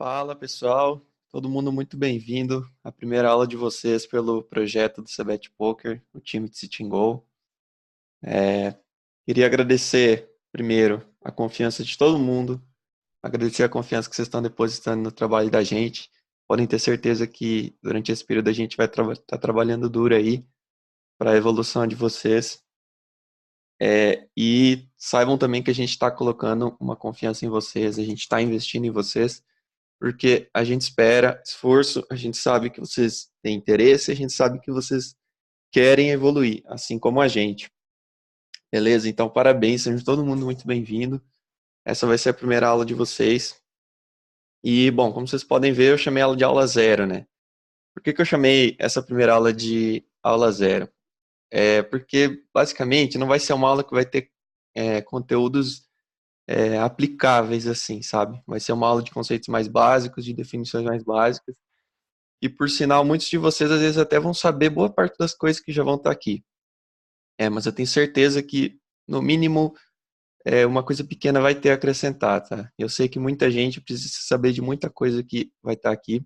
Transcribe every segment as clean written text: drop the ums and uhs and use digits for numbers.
Fala pessoal, todo mundo muito bem-vindo à primeira aula de vocês pelo projeto do Cebet Poker, o time de Sit and Go. Queria agradecer primeiro a confiança de todo mundo, agradecer a confiança que vocês estão depositando no trabalho da gente. Podem ter certeza que durante esse período a gente vai estar trabalhando duro aí para a evolução de vocês. E saibam também que a gente está colocando uma confiança em vocês, a gente está investindo em vocês porque a gente espera esforço, a gente sabe que vocês têm interesse, a gente sabe que vocês querem evoluir, assim como a gente. Beleza? Então, parabéns, seja todo mundo muito bem-vindo. Essa vai ser a primeira aula de vocês. E, bom, como vocês podem ver, eu chamei ela de aula zero, né? Por que eu chamei essa primeira aula de aula zero? Porque, basicamente, não vai ser uma aula que vai ter conteúdos aplicáveis, assim, sabe? Vai ser uma aula de conceitos mais básicos, de definições mais básicas. E por sinal, muitos de vocês às vezes até vão saber boa parte das coisas que já vão estar aqui. Mas eu tenho certeza que, no mínimo, uma coisa pequena vai ter a acrescentar, tá? Eu sei que muita gente precisa saber de muita coisa que vai estar aqui,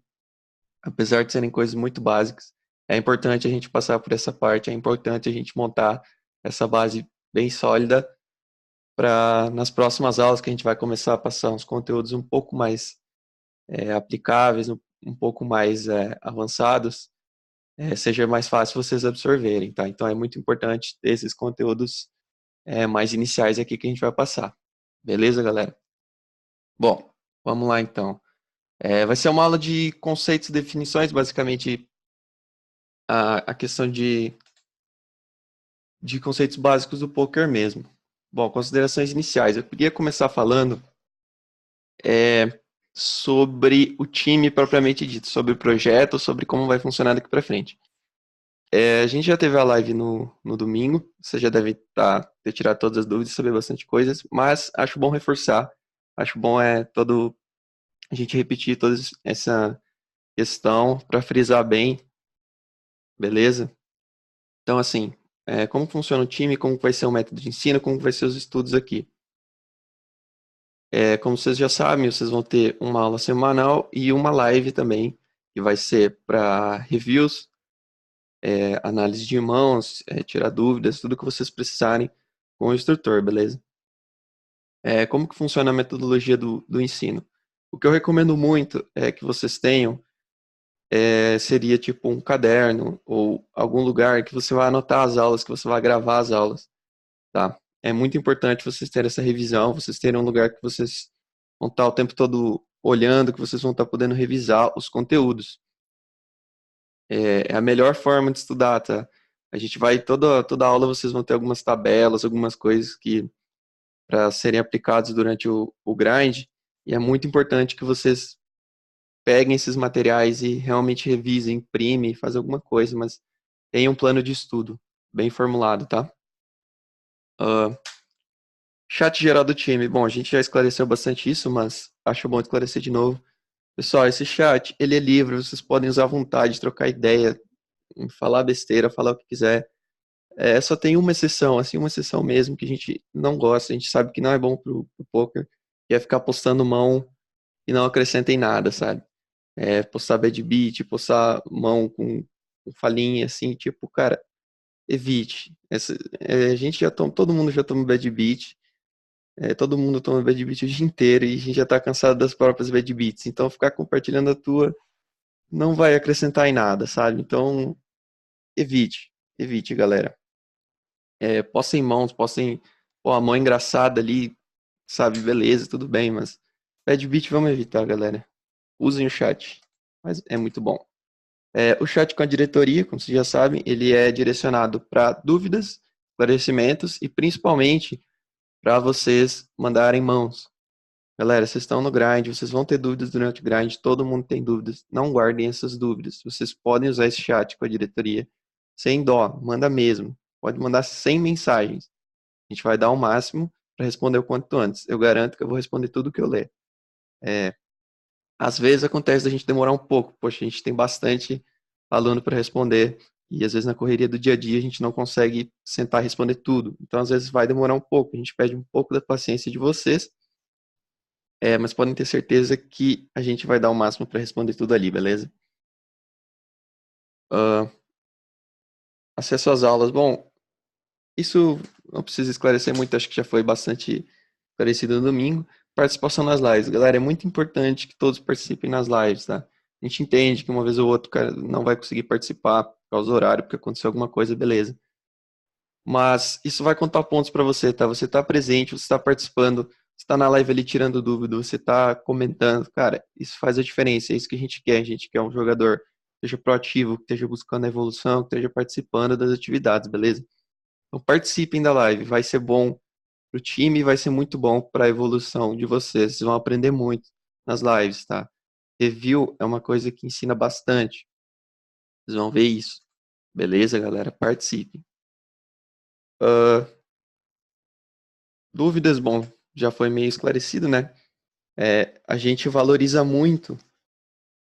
apesar de serem coisas muito básicas. É importante a gente passar por essa parte, é importante a gente montar essa base bem sólida para nas próximas aulas que a gente vai começar a passar uns conteúdos um pouco mais aplicáveis, um pouco mais avançados, seja mais fácil vocês absorverem, tá? Então é muito importante ter esses conteúdos mais iniciais aqui que a gente vai passar. Beleza, galera? Bom, vamos lá então. Vai ser uma aula de conceitos e definições, basicamente a questão de conceitos básicos do poker mesmo. Bom, considerações iniciais. Eu queria começar falando sobre o time propriamente dito, sobre o projeto, sobre como vai funcionar daqui para frente. A gente já teve a live no domingo, você já deve ter tirado todas as dúvidas, saber bastante coisas, mas acho bom reforçar, acho bom a gente repetir toda essa questão para frisar bem, beleza? Então, assim, como funciona o time, como vai ser o método de ensino, como vai ser os estudos aqui. Como vocês já sabem, vocês vão ter uma aula semanal e uma live também, que vai ser para reviews, análise de mãos, tirar dúvidas, tudo que vocês precisarem com o instrutor, beleza? Como que funciona a metodologia do ensino? O que eu recomendo muito é que vocês tenham seria tipo um caderno ou algum lugar que você vai anotar as aulas, que você vai gravar as aulas, tá? É muito importante vocês terem essa revisão, vocês terem um lugar que vocês vão estar o tempo todo olhando, que vocês vão estar podendo revisar os conteúdos. É a melhor forma de estudar, tá? A gente vai, toda aula vocês vão ter algumas tabelas, algumas coisas que para serem aplicados durante o grind, e é muito importante que vocês peguem esses materiais e realmente revisem, imprime, faz alguma coisa, mas tenha um plano de estudo bem formulado, tá? Ah, chat geral do time. Bom, a gente já esclareceu bastante isso, mas acho bom esclarecer de novo. Pessoal, esse chat, ele é livre, vocês podem usar à vontade, trocar ideia, falar besteira, falar o que quiser. Só tem uma exceção, assim, uma exceção mesmo que a gente não gosta, a gente sabe que não é bom pro poker, que é ficar postando mão e não acrescenta em nada, sabe? Postar bad beat, postar mão com falinha, assim, tipo, cara, evite. A gente já toma, todo mundo já toma bad beat, todo mundo toma bad beat o dia inteiro e a gente já tá cansado das próprias bad beats, então ficar compartilhando a tua não vai acrescentar em nada, sabe? Então, evite, galera. Postem mãos, postem, pô, a mão engraçada ali, sabe? Beleza, tudo bem, mas bad beat vamos evitar, galera. Usem o chat, mas é muito bom. O chat com a diretoria, como vocês já sabem, ele é direcionado para dúvidas, esclarecimentos e principalmente para vocês mandarem mãos. Galera, vocês estão no grind, vocês vão ter dúvidas durante o grind, todo mundo tem dúvidas. Não guardem essas dúvidas. Vocês podem usar esse chat com a diretoria sem dó, manda mesmo. Pode mandar 100 mensagens. A gente vai dar o máximo para responder o quanto antes. Eu garanto que eu vou responder tudo que eu ler. Às vezes acontece da gente demorar um pouco, poxa, a gente tem bastante aluno para responder e às vezes na correria do dia a dia a gente não consegue sentar e responder tudo. Então às vezes vai demorar um pouco, a gente pede um pouco da paciência de vocês mas podem ter certeza que a gente vai dar o máximo para responder tudo ali, beleza? Ah, acesso às aulas. Bom, isso não precisa esclarecer muito, acho que já foi bastante esclarecido no domingo. Participação nas lives. Galera, é muito importante que todos participem nas lives, tá? A gente entende que uma vez ou outra o cara não vai conseguir participar por causa do horário, porque aconteceu alguma coisa, beleza. Mas isso vai contar pontos para você, tá? Você tá presente, você tá participando, você tá na live ali tirando dúvida, você tá comentando. Cara, isso faz a diferença, é isso que a gente quer. A gente quer um jogador que esteja proativo, que esteja buscando a evolução, que esteja participando das atividades, beleza? Então participem da live, vai ser bom pro time, vai ser muito bom para a evolução de vocês. Vocês vão aprender muito nas lives, tá? Review é uma coisa que ensina bastante. Vocês vão ver isso. Beleza, galera? Participem. Ah, dúvidas, bom, já foi meio esclarecido, né? A gente valoriza muito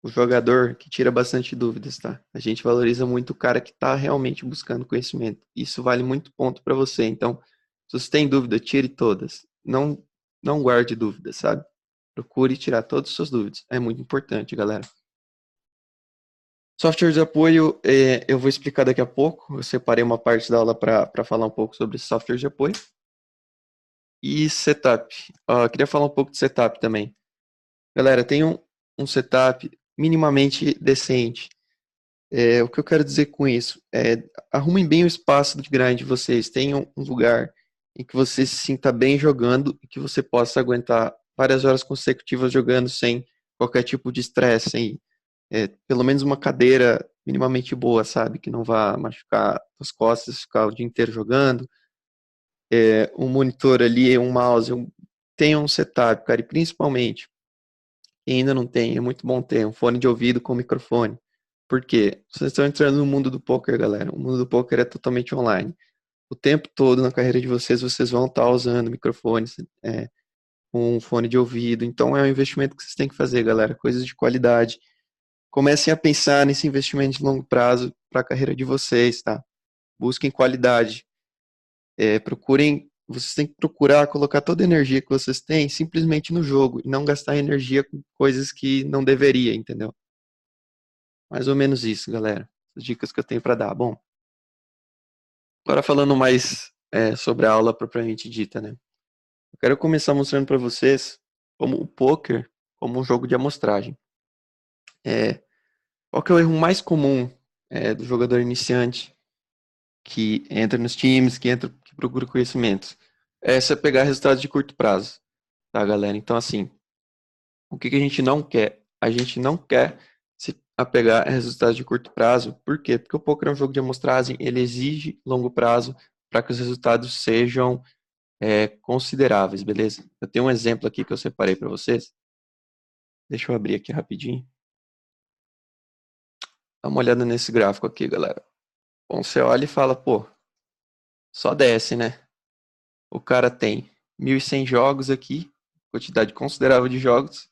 o jogador que tira bastante dúvidas, tá? A gente valoriza muito o cara que está realmente buscando conhecimento. Isso vale muito ponto para você. Então, se você tem dúvida, tire todas. Não guarde dúvidas, sabe? Procure tirar todas as suas dúvidas. É muito importante, galera. Software de apoio, eu vou explicar daqui a pouco. Eu separei uma parte da aula para falar um pouco sobre software de apoio. E setup. Queria falar um pouco de setup também. Galera, tem um setup minimamente decente. O que eu quero dizer com isso? Arrumem bem o espaço de grind de vocês. Tenham um lugar em que você se sinta bem jogando e que você possa aguentar várias horas consecutivas jogando sem qualquer tipo de estresse, sem pelo menos uma cadeira minimamente boa, sabe? Que não vá machucar as costas, ficar o dia inteiro jogando. Um monitor ali, um mouse, tenha um setup, cara, e principalmente, quem ainda não tem, é muito bom ter um fone de ouvido com microfone. Por quê? Vocês estão entrando no mundo do poker, galera. O mundo do poker é totalmente online. O tempo todo na carreira de vocês, vocês vão estar usando microfones, com um fone de ouvido. Então é um investimento que vocês têm que fazer, galera. Coisas de qualidade. Comecem a pensar nesse investimento de longo prazo para a carreira de vocês, tá? Busquem qualidade. Vocês têm que procurar colocar toda a energia que vocês têm simplesmente no jogo e não gastar energia com coisas que não deveria, entendeu? Mais ou menos isso, galera. As dicas que eu tenho para dar. Bom, agora falando mais sobre a aula propriamente dita, né? Eu quero começar mostrando para vocês como o poker como um jogo de amostragem. Qual que é o erro mais comum do jogador iniciante que entra nos times, que procura conhecimentos? É você pegar resultados de curto prazo, tá, galera? Então, assim, o que a gente não quer? A gente não quer se apegar a resultados de curto prazo. Por quê? Porque o poker é um jogo de amostragem, ele exige longo prazo para que os resultados sejam consideráveis, beleza? Eu tenho um exemplo aqui que eu separei para vocês. Deixa eu abrir aqui rapidinho. Dá uma olhada nesse gráfico aqui, galera. Bom, você olha e fala, pô, só desce, né? O cara tem 1.100 jogos aqui, quantidade considerável de jogos,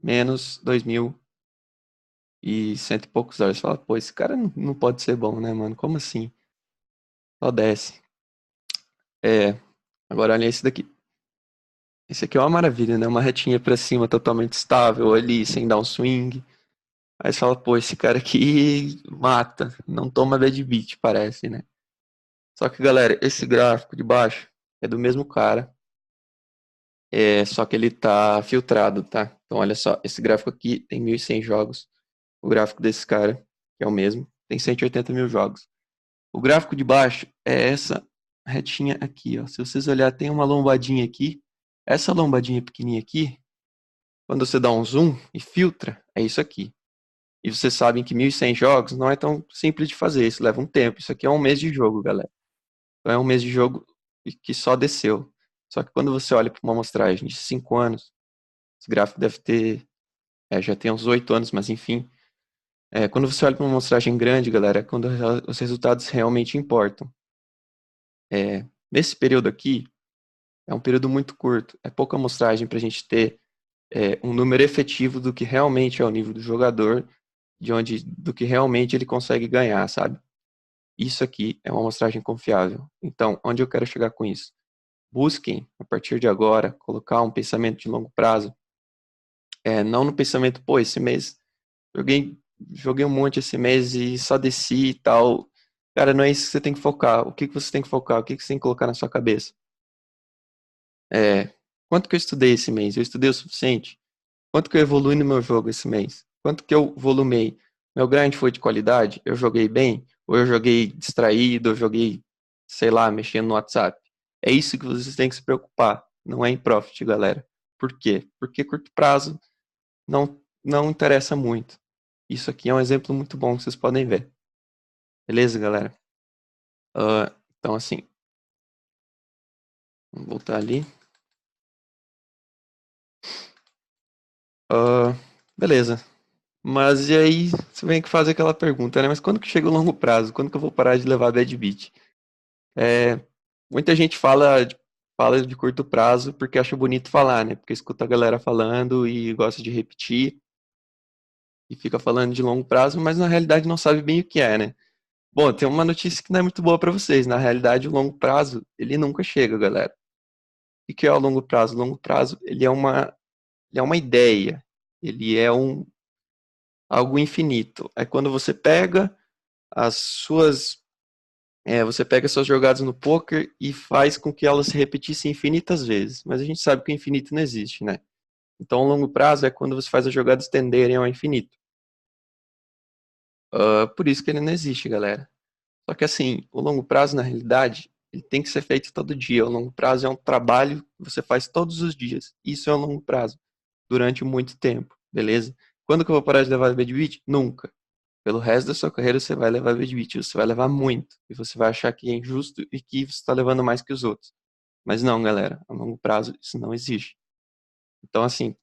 menos 2.100 e poucos horas. Você fala, pô, esse cara não pode ser bom, né, mano? Como assim? Só desce. Agora olha esse daqui. Esse aqui é uma maravilha, né? Uma retinha pra cima, totalmente estável ali, sem dar um swing. Aí você fala, pô, esse cara aqui mata, não toma bad beat, parece, né? Só que, galera, esse gráfico de baixo é do mesmo cara, só que ele tá filtrado, tá? Então, olha só, esse gráfico aqui tem 1.100 jogos. O gráfico desse cara, que é o mesmo, tem 180 mil jogos. O gráfico de baixo é essa retinha aqui, ó. Se vocês olharem, tem uma lombadinha aqui. Essa lombadinha pequenininha aqui, quando você dá um zoom e filtra, é isso aqui. E vocês sabem que 1.100 jogos não é tão simples de fazer, isso leva um tempo. Isso aqui é um mês de jogo, galera. Então é um mês de jogo que só desceu. Só que quando você olha para uma amostragem de 5 anos, esse gráfico deve ter, já tem uns 8 anos, mas enfim. Quando você olha para uma amostragem grande, galera, é quando os resultados realmente importam. Nesse período aqui, é um período muito curto. É pouca amostragem para a gente ter um número efetivo do que realmente é o nível do jogador, do que realmente ele consegue ganhar, sabe? Isso aqui é uma amostragem confiável. Então, onde eu quero chegar com isso? Busquem, a partir de agora, colocar um pensamento de longo prazo Não no pensamento, pô, esse mês joguei um monte esse mês e só desci e tal. Cara, não é isso que você tem que focar. O que que você tem que focar? O que que você tem que colocar na sua cabeça? É, quanto que eu estudei esse mês? Eu estudei o suficiente? Quanto que eu evolui no meu jogo esse mês? Quanto que eu volumei? Meu grind foi de qualidade? Eu joguei bem? Ou eu joguei distraído? Eu joguei, sei lá, mexendo no WhatsApp? É isso que vocês têm que se preocupar. Não é em profit, galera. Por quê? Porque curto prazo não interessa muito. Isso aqui é um exemplo muito bom que vocês podem ver. Beleza, galera? Então, assim, vamos voltar ali. Ah, beleza. Mas e aí, você vem que fazer aquela pergunta, né? Mas quando que chega o longo prazo? Quando que eu vou parar de levar bad beat? É, muita gente fala de curto prazo porque acha bonito falar, né? Porque escuta a galera falando e gosta de repetir e fica falando de longo prazo, mas na realidade não sabe bem o que é, né? Bom, tem uma notícia que não é muito boa para vocês. Na realidade, o longo prazo, ele nunca chega, galera. O que é o longo prazo? O longo prazo, ele é uma ideia. Ele é algo infinito. É quando você pega as suas você pega suas jogadas no poker e faz com que elas se repetissem infinitas vezes. Mas a gente sabe que o infinito não existe, né? Então, o longo prazo é quando você faz as jogadas tenderem ao infinito. Por isso que ele não existe, galera. Só que assim, o longo prazo, na realidade, ele tem que ser feito todo dia. O longo prazo é um trabalho que você faz todos os dias. Isso é o longo prazo, durante muito tempo, beleza? Quando que eu vou parar de levar bad beat? Nunca. Pelo resto da sua carreira você vai levar bad beat, você vai levar muito. E você vai achar que é injusto e que você está levando mais que os outros. Mas não, galera, a longo prazo isso não existe. Então, assim,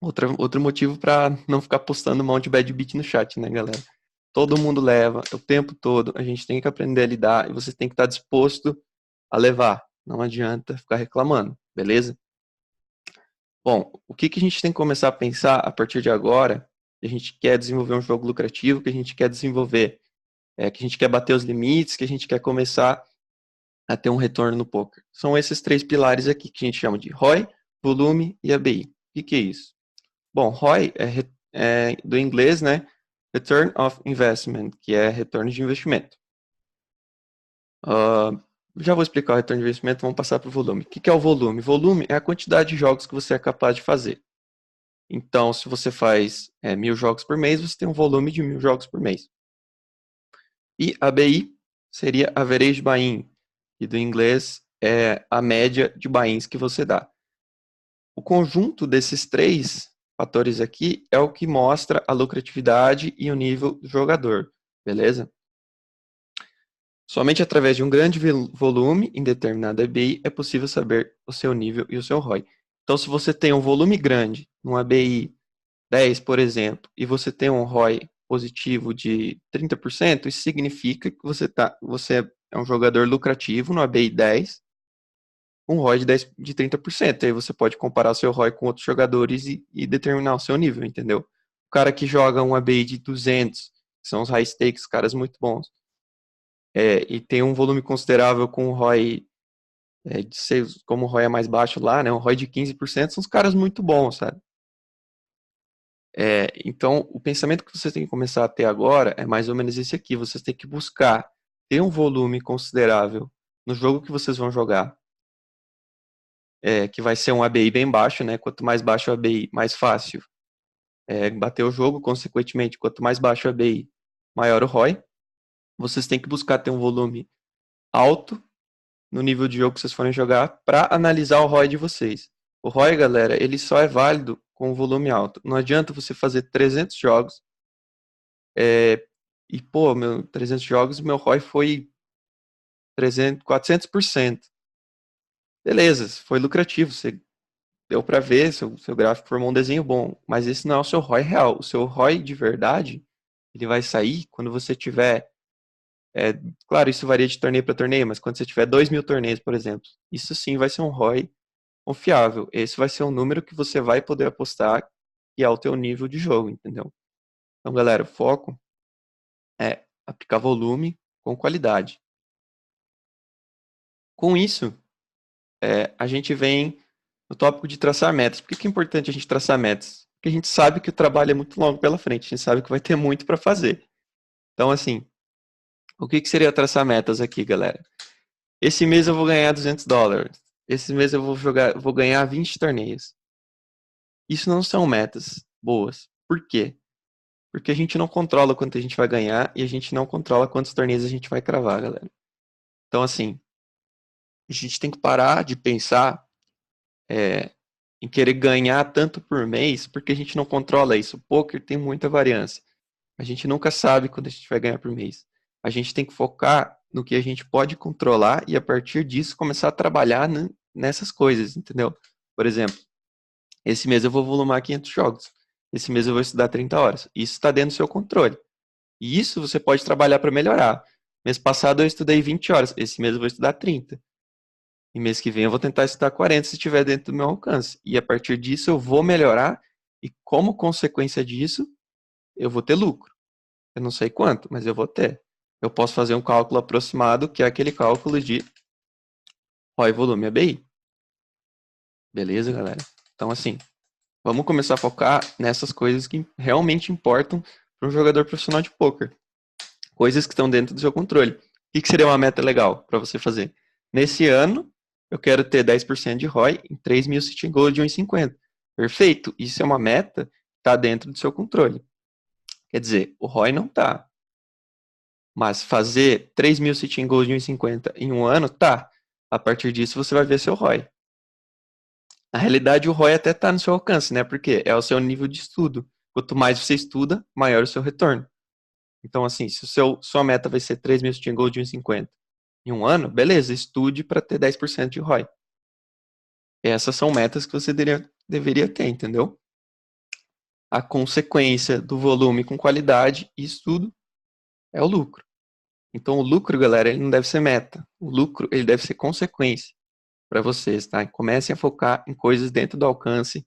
outro motivo para não ficar postando mão de bad beat no chat, né, galera? Todo mundo leva, o tempo todo, a gente tem que aprender a lidar e você tem que estar disposto a levar. Não adianta ficar reclamando, beleza? Bom, o que que a gente tem que começar a pensar a partir de agora? Que a gente quer desenvolver um jogo lucrativo, que a gente quer desenvolver, que a gente quer bater os limites, que a gente quer começar a ter um retorno no poker. São esses três pilares aqui que a gente chama de ROI, volume e ABI. O que que é isso? Bom, ROI é do inglês, né? Return of Investment, que é retorno de investimento. Uh, já vou explicar o retorno de investimento, vamos passar para o volume. O que que é o volume? Volume é a quantidade de jogos que você é capaz de fazer. Então, se você faz 1.000 jogos por mês, você tem um volume de 1.000 jogos por mês. E ABI seria Average Buy-in, que do inglês é a média de buy-ins que você dá. O conjunto desses três fatores aqui é o que mostra a lucratividade e o nível do jogador, beleza? Somente através de um grande volume em determinada ABI é possível saber o seu nível e o seu ROI. Então, se você tem um volume grande, num ABI 10, por exemplo, e você tem um ROI positivo de 30%, isso significa que você é um jogador lucrativo no ABI 10, com um ROI de 30%. Aí você pode comparar o seu ROI com outros jogadores e determinar o seu nível, entendeu? O cara que joga um ABI de 200, que são os high stakes, caras muito bons, e tem um volume considerável com o ROI, de ser, como o ROI é mais baixo lá, né, um ROI de 15%, são os caras muito bons, sabe? Então, o pensamento que vocês têm que começar a ter agora é mais ou menos esse aqui. Vocês têm que buscar ter um volume considerável no jogo que vocês vão jogar, que vai ser um ABI bem baixo, né? Quanto mais baixo o ABI, mais fácil bater o jogo. Consequentemente, quanto mais baixo o ABI, maior o ROI. Vocês têm que buscar ter um volume alto no nível de jogo que vocês forem jogar para analisar o ROI de vocês. O ROI, galera, ele só é válido com volume alto. Não adianta você fazer 300 jogos e, pô, 300 jogos, meu ROI foi 300, 400%. Beleza, foi lucrativo, você deu para ver, seu gráfico formou um desenho bom, mas esse não é o seu ROI real. O seu ROI de verdade, ele vai sair quando você tiver, claro, isso varia de torneio para torneio, mas quando você tiver 2.000 torneios, por exemplo, isso sim vai ser um ROI confiável. Esse vai ser um número que você vai poder apostar que é o teu nível de jogo, entendeu? Então, galera, o foco é aplicar volume com qualidade. Com isso, a gente vem no tópico de traçar metas. Por que é importante a gente traçar metas? porque a gente sabe que o trabalho é muito longo pela frente, a gente sabe que vai ter muito para fazer. Então, assim, o que seria traçar metas aqui, galera? Esse mês eu vou ganhar $200. Esse mês eu vou ganhar 20 torneios. Isso não são metas boas. Por quê? Porque a gente não controla quanto a gente vai ganhar e a gente não controla quantos torneios a gente vai cravar, galera. Então, assim, a gente tem que parar de pensar em querer ganhar tanto por mês, porque a gente não controla isso. O poker tem muita variância. A gente nunca sabe quando a gente vai ganhar por mês. A gente tem que focar no que a gente pode controlar e, a partir disso, começar a trabalhar nessas coisas, entendeu? Por exemplo, esse mês eu vou volumar 500 jogos. Esse mês eu vou estudar 30 horas. Isso está dentro do seu controle. E isso você pode trabalhar para melhorar. Mês passado eu estudei 20 horas. Esse mês eu vou estudar 30. E mês que vem eu vou tentar estudar 40 se estiver dentro do meu alcance. E a partir disso eu vou melhorar. E como consequência disso, eu vou ter lucro. Eu não sei quanto, mas eu vou ter. Eu posso fazer um cálculo aproximado, que é aquele cálculo de ROI volume ABI. Beleza, galera? Então, assim, vamos começar a focar nessas coisas que realmente importam para um jogador profissional de poker. Coisas que estão dentro do seu controle. O que seria uma meta legal para você fazer? Nesse ano, eu quero ter 10% de ROI em 3 mil sitting goals de 1,50. Perfeito. Isso é uma meta que está dentro do seu controle. Quer dizer, o ROI não está. Mas fazer 3 mil sitting goals de 1,50 em um ano, tá. A partir disso, você vai ver seu ROI. Na realidade, o ROI até está no seu alcance, né? Porque é o seu nível de estudo. Quanto mais você estuda, maior o seu retorno. Então, assim, se sua meta vai ser 3 mil sitting goals de 1,50 em um ano, beleza, estude para ter 10% de ROI. Essas são metas que você deveria ter, entendeu? A consequência do volume com qualidade e estudo é o lucro. Então, o lucro, galera, ele não deve ser meta. O lucro, ele deve ser consequência para vocês, tá? Comecem a focar em coisas dentro do alcance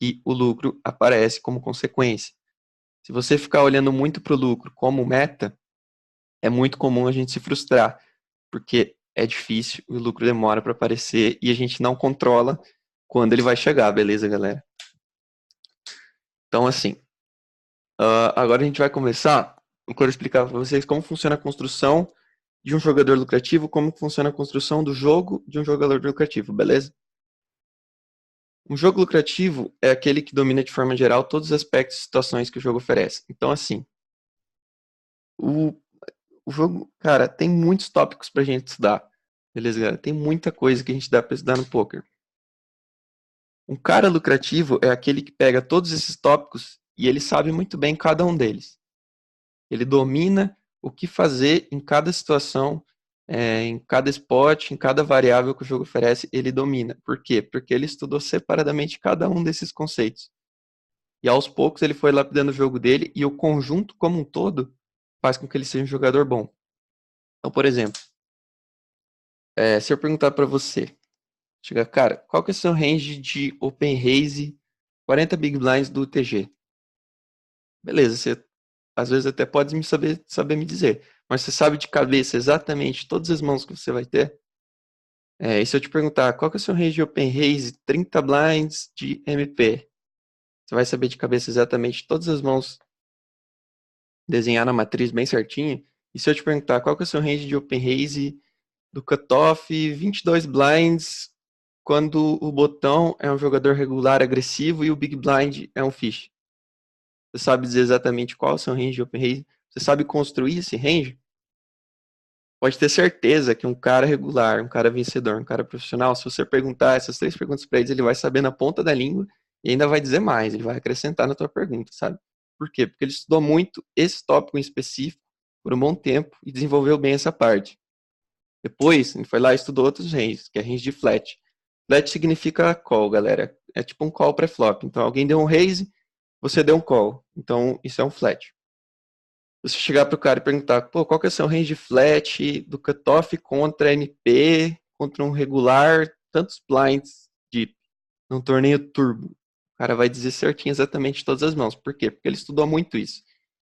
e o lucro aparece como consequência. Se você ficar olhando muito para o lucro como meta, é muito comum a gente se frustrar, porque é difícil, o lucro demora para aparecer e a gente não controla quando ele vai chegar, beleza, galera? Então, assim, agora a gente vai começar. Eu quero explicar para vocês como funciona a construção de um jogador lucrativo, como funciona a construção do jogo de um jogador lucrativo, beleza? Um jogo lucrativo é aquele que domina de forma geral todos os aspectos e situações que o jogo oferece. Então, assim, o, o jogo, cara, tem muitos tópicos pra gente estudar, beleza, galera? Tem muita coisa que a gente dá pra estudar no poker. Um cara lucrativo é aquele que pega todos esses tópicos e ele sabe muito bem cada um deles. Ele domina o que fazer em cada situação, em cada spot, em cada variável que o jogo oferece, ele domina. Por quê? Porque ele estudou separadamente cada um desses conceitos. E aos poucos ele foi lapidando o jogo dele e o conjunto como um todo faz com que ele seja um jogador bom. Então, por exemplo, se eu perguntar para você, chega, cara, qual que é o seu range de open raise 40 big blinds do TG? Beleza, você às vezes até pode saber me dizer, mas você sabe de cabeça exatamente todas as mãos que você vai ter? E se eu te perguntar, qual que é o seu range de open raise 30 blinds de MP? Você vai saber de cabeça exatamente todas as mãos, desenhar na matriz bem certinho? E se eu te perguntar, qual que é o seu range de open raise do cutoff 22 blinds quando o botão é um jogador regular agressivo e o big blind é um fish? Você sabe dizer exatamente qual é o seu range de open raise? Você sabe construir esse range? Pode ter certeza que um cara regular, um cara vencedor, um cara profissional, se você perguntar essas 3 perguntas para ele vai saber na ponta da língua e ainda vai dizer mais, ele vai acrescentar na tua pergunta, sabe? Por quê? Porque ele estudou muito esse tópico em específico por um bom tempo e desenvolveu bem essa parte. Depois, ele foi lá e estudou outros ranges, que é range de flat. Flat significa call, galera. É tipo um call pré-flop. Então, alguém deu um raise, você deu um call. Então, isso é um flat. Você chegar pro cara e perguntar, pô, qual que é o seu range flat do cutoff contra NP, contra um regular, tantos blinds deep, num torneio turbo. O cara vai dizer certinho exatamente todas as mãos. Por quê? Porque ele estudou muito isso.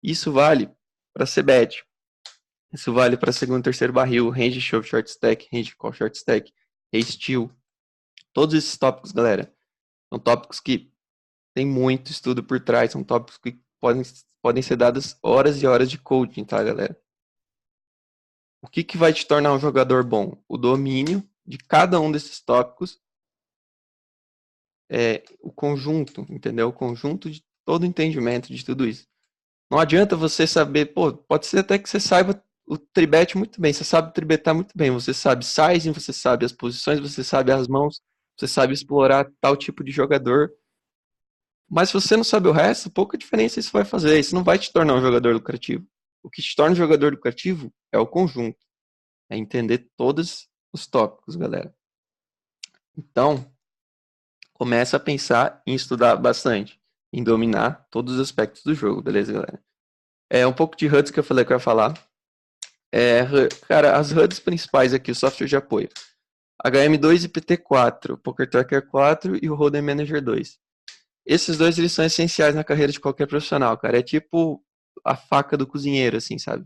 Isso vale para CBET. Isso vale para segundo e terceiro barril, range shove short stack, range call short stack, raise steal. Todos esses tópicos, galera, são tópicos que tem muito estudo por trás, são tópicos que podem ser dadas horas e horas de coaching, tá, galera? O que vai te tornar um jogador bom? O domínio de cada um desses tópicos, o conjunto, entendeu? O conjunto de todo o entendimento de tudo isso. Não adianta você saber, pô, pode ser até que você saiba o tribete muito bem, você sabe tribetar muito bem, você sabe sizing, você sabe as posições, você sabe as mãos, você sabe explorar tal tipo de jogador, mas se você não sabe o resto, pouca diferença isso vai fazer, isso não vai te tornar um jogador lucrativo. O que te torna um jogador lucrativo é o conjunto, é entender todos os tópicos, galera. Então, começa a pensar em estudar bastante, em dominar todos os aspectos do jogo, beleza, galera? É um pouco de HUDs que eu falei que eu ia falar. Cara, as HUDs principais aqui, o software de apoio. HM2 e PT4, Poker Tracker 4 e o Hold'em Manager 2. Esses dois, eles são essenciais na carreira de qualquer profissional, cara. É tipo a faca do cozinheiro, assim, sabe?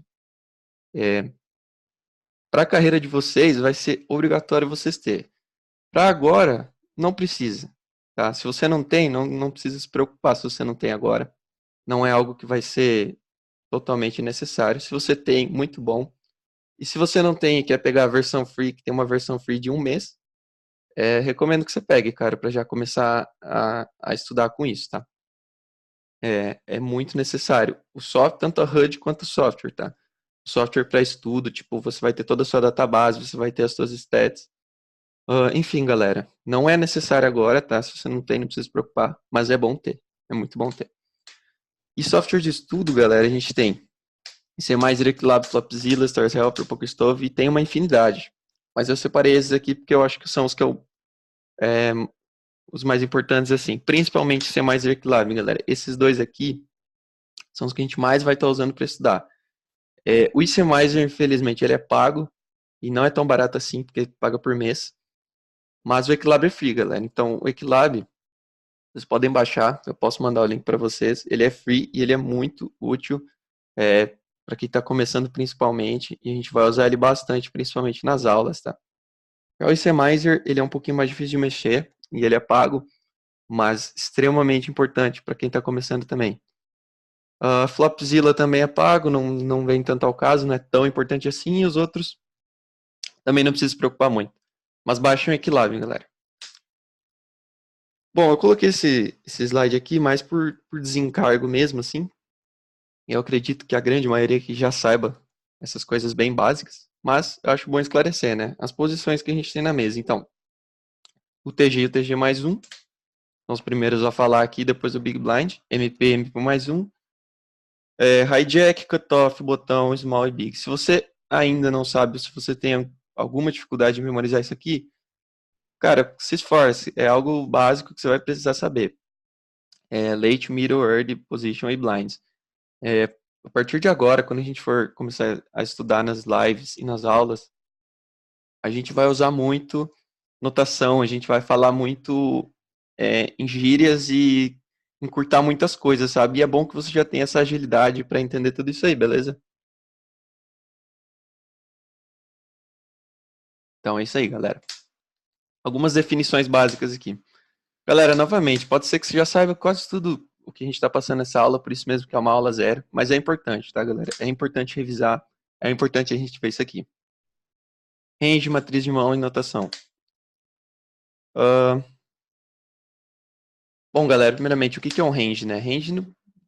Para a carreira de vocês, vai ser obrigatório vocês ter. Para agora, não precisa, tá? Se você não tem, não precisa se preocupar se você não tem agora. Não é algo que vai ser totalmente necessário. Se você tem, muito bom. E se você não tem e quer pegar a versão free, que tem uma versão free de 1 mês, recomendo que você pegue, cara, para já começar a estudar com isso, tá? É muito necessário. O software, tanto a HUD quanto o software, tá? O software para estudo, tipo, você vai ter toda a sua database, você vai ter as suas stats. Enfim, galera, não é necessário agora, tá? Se você não tem, não precisa se preocupar, mas é bom ter. É muito bom ter. E software de estudo, galera, a gente tem C++, Direct Flopzilla, Stars Helper, PokerStove e tem uma infinidade. Mas eu separei esses aqui porque eu acho que são os mais importantes, assim. Principalmente C++ Direct Lab, galera. Esses dois aqui são os que a gente mais vai estar usando para estudar. O ICMizer, infelizmente, ele é pago e não é tão barato assim, porque paga por mês. Mas o Equilab é free, galera. Então, o Equilab, vocês podem baixar, eu posso mandar o link para vocês. Ele é free e ele é muito útil para quem está começando principalmente, e a gente vai usar ele bastante, principalmente nas aulas, tá? O ICMizer, ele é um pouquinho mais difícil de mexer e ele é pago, mas extremamente importante para quem está começando também. Flopzilla também é pago, não vem tanto ao caso, não é tão importante assim, e os outros também não precisa se preocupar muito. Mas baixem o Equilab, galera. Bom, eu coloquei esse slide aqui mais por desencargo mesmo, assim. Eu acredito que a grande maioria aqui já saiba essas coisas bem básicas, mas eu acho bom esclarecer, né? As posições que a gente tem na mesa. Então, o TG e o TG mais um são os primeiros a falar aqui, depois o Big Blind, MP, MP mais um, hijack, cutoff, botão, small e big. Se você ainda não sabe, se você tem alguma dificuldade em memorizar isso aqui, cara, se esforce, é algo básico que você vai precisar saber. Late, middle, early, position e blinds. A partir de agora, quando a gente for começar a estudar nas lives e nas aulas, a gente vai usar muito notação, a gente vai falar muito em gírias e encurtar muitas coisas, sabe? E é bom que você já tenha essa agilidade para entender tudo isso aí, beleza? Então é isso aí, galera. Algumas definições básicas aqui. Galera, novamente, pode ser que você já saiba quase tudo o que a gente está passando nessa aula, por isso mesmo que é uma aula zero, mas é importante, tá, galera? É importante revisar, é importante a gente ver isso aqui. Range, matriz de mão e notação. Bom, galera, primeiramente, o que é um range, né? Range,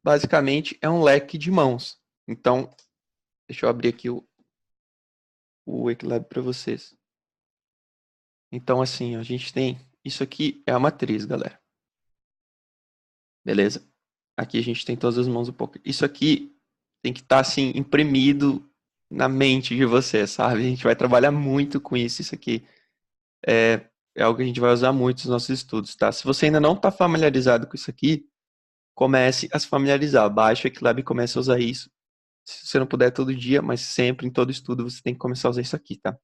basicamente, é um leque de mãos. Então, deixa eu abrir aqui o Equilab para vocês. Então, assim, a gente tem... Isso aqui é a matriz, galera. Beleza? Aqui a gente tem todas as mãos do poker. Isso aqui tem que estar, assim, imprimido na mente de você, sabe? A gente vai trabalhar muito com isso. Isso aqui é algo que a gente vai usar muito nos nossos estudos, tá? Se você ainda não está familiarizado com isso aqui, comece a se familiarizar. Baixe o Equilab e comece a usar isso. Se você não puder todo dia, mas sempre em todo estudo você tem que começar a usar isso aqui, tá?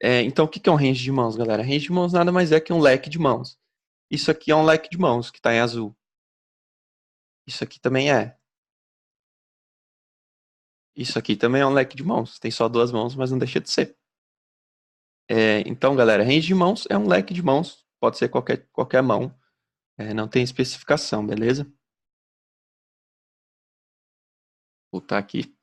Então, o que é um range de mãos, galera? Range de mãos nada mais é que um leque de mãos. Isso aqui é um leque de mãos, que está em azul. Isso aqui também é. Isso aqui também é um leque de mãos. Tem só duas mãos, mas não deixa de ser. Então, galera, range de mãos é um leque de mãos. Pode ser qualquer mão. Não tem especificação, beleza? Vou voltar aqui.